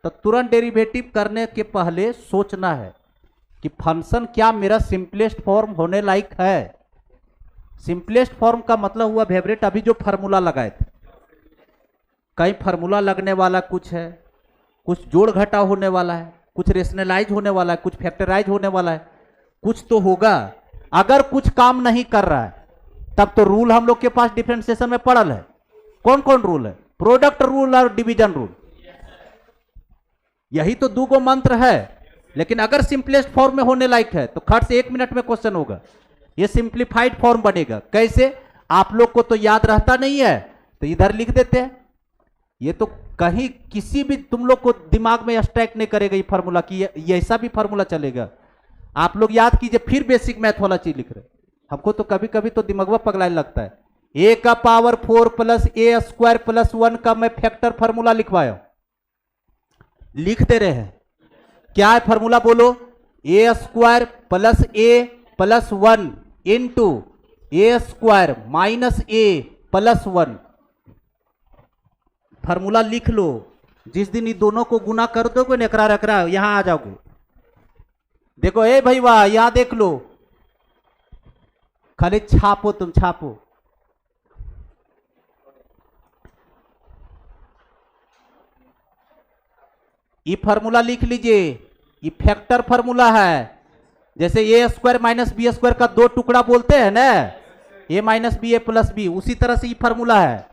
तो तुरंत डेरिवेटिव करने के पहले सोचना है कि फंक्शन क्या मेरा सिंपलेस्ट फॉर्म होने लायक है। सिंपलेस्ट फॉर्म का मतलब हुआ फेवरेट, अभी जो फार्मूला लगाए थे, कहीं फार्मूला लगने वाला कुछ है, कुछ जोड़ घटा होने वाला है, कुछ रेशनलाइज होने वाला है, कुछ फैक्टराइज होने वाला है, कुछ तो होगा। अगर कुछ काम नहीं कर रहा है तब तो रूल हम लोग के पास डिफरेंशिएशन में पड़ल है। कौन कौन रूल है? प्रोडक्ट रूल और डिवीजन रूल, यही तो दो गो मंत्र है। लेकिन अगर सिंपलेस्ट फॉर्म में होने लायक है तो खट से 1 मिनट में क्वेश्चन होगा। ये सिंप्लीफाइड फॉर्म बनेगा। कैसे? आप लोग को तो याद रहता नहीं है तो इधर लिख देते हैं। ये तो कहीं किसी भी तुम लोग को दिमाग में स्ट्राइक नहीं करेगा ये फार्मूला कि ये ऐसा भी फार्मूला चलेगा। आप लोग याद कीजिए, फिर बेसिक मैथ वाला चीज लिख रहे। हमको तो कभी कभी तो दिमागवा पगलाने लगता है। ए का पावर 4 प्लस ए स्क्वायर प्लस 1 का मैं फैक्टर फार्मूला लिखवाया, लिख दे रहे हैं। क्या है फार्मूला बोलो? ए स्क्वायर प्लस ए प्लस 1 इंटू ए स्क्वायर माइनस ए प्लस 1। फार्मूला लिख लो। जिस दिन ये दोनों को गुना कर दोगे ना, एकरा रकरा यहां आ जाओगे। देखो ए भाई वाह, यहां देख लो, खाली छापो, तुम छापो। ये फार्मूला लिख लीजिए, ये फैक्टर फार्मूला है। जैसे ए स्क्वायर माइनस बी स्क्वायर का 2 टुकड़ा बोलते हैं ना, ए minus b a plus B, उसी तरह से ये फार्मूला है।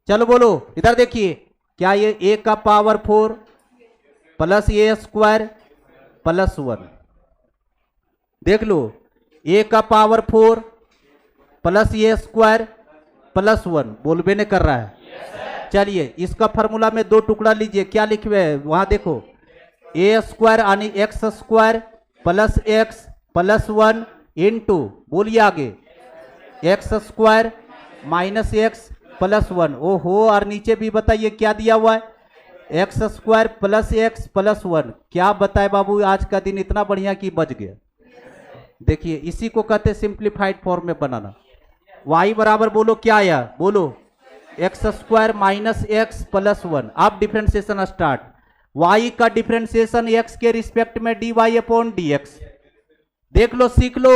चलो बोलो, इधर देखिए, क्या ये ए का पावर 4 प्लस ए स्क्वायर प्लस 1, देख लो, ए का पावर 4 प्लस ए स्क्वायर प्लस 1, बोलबे नहीं कर रहा है। चलिए इसका फार्मूला में 2 टुकड़ा लीजिए, क्या लिखे वहां देखो, ए स्क्वायर यानी x square plus x plus 1 into, बोलिए आगे, x square minus x plus 1। ओहो, और नीचे भी बताइए क्या दिया हुआ है, x square plus x plus 1। क्या बताए बाबू, आज का दिन इतना बढ़िया कि बच गया। देखिए इसी को कहते सिंप्लीफाइड फॉर्म में बनाना। y बराबर बोलो क्या आया, बोलो x square minus x plus 1। अब डिफरेंशिएशन स्टार्ट। y का डिफरेंशिएशन x के रिस्पेक्ट में dy अपॉन dx, देख लो, सीख लो,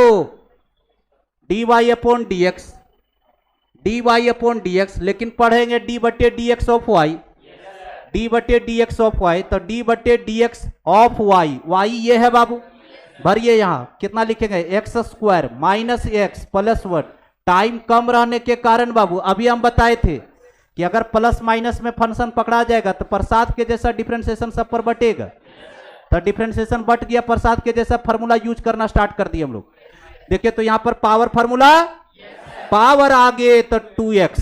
dy upon dx, dy upon dx, लेकिन पढ़ेंगे d बटे dx ऑफ y, d बटे dx ऑफ y, तो d बटे dx ऑफ y, y ये है बाबू, भरिए यहां कितना लिखेंगे, x square minus x plus 1। Time कम रहने के कारण बाबू, अभी हम बताए थे कि अगर प्लस माइनस में फंक्शन पकड़ा जाएगा तो प्रसाद के जैसा डिफरेंशिएशन सब पर बटेगा। तो डिफरेंशिएशन बट गया, प्रसाद के जैसा फार्मूला यूज करना स्टार्ट कर दिए हम लोग। देखिए तो यहां पर पावर फार्मूला, पावर आगे तो 2x,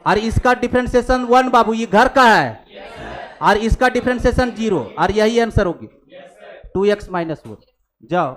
और इसका डिफरेंशिएशन 1 बाबू, ये घर का है, और इसका डिफरेंशिएशन 0, और यही आंसर होगी 2x माइनस 1। जाओ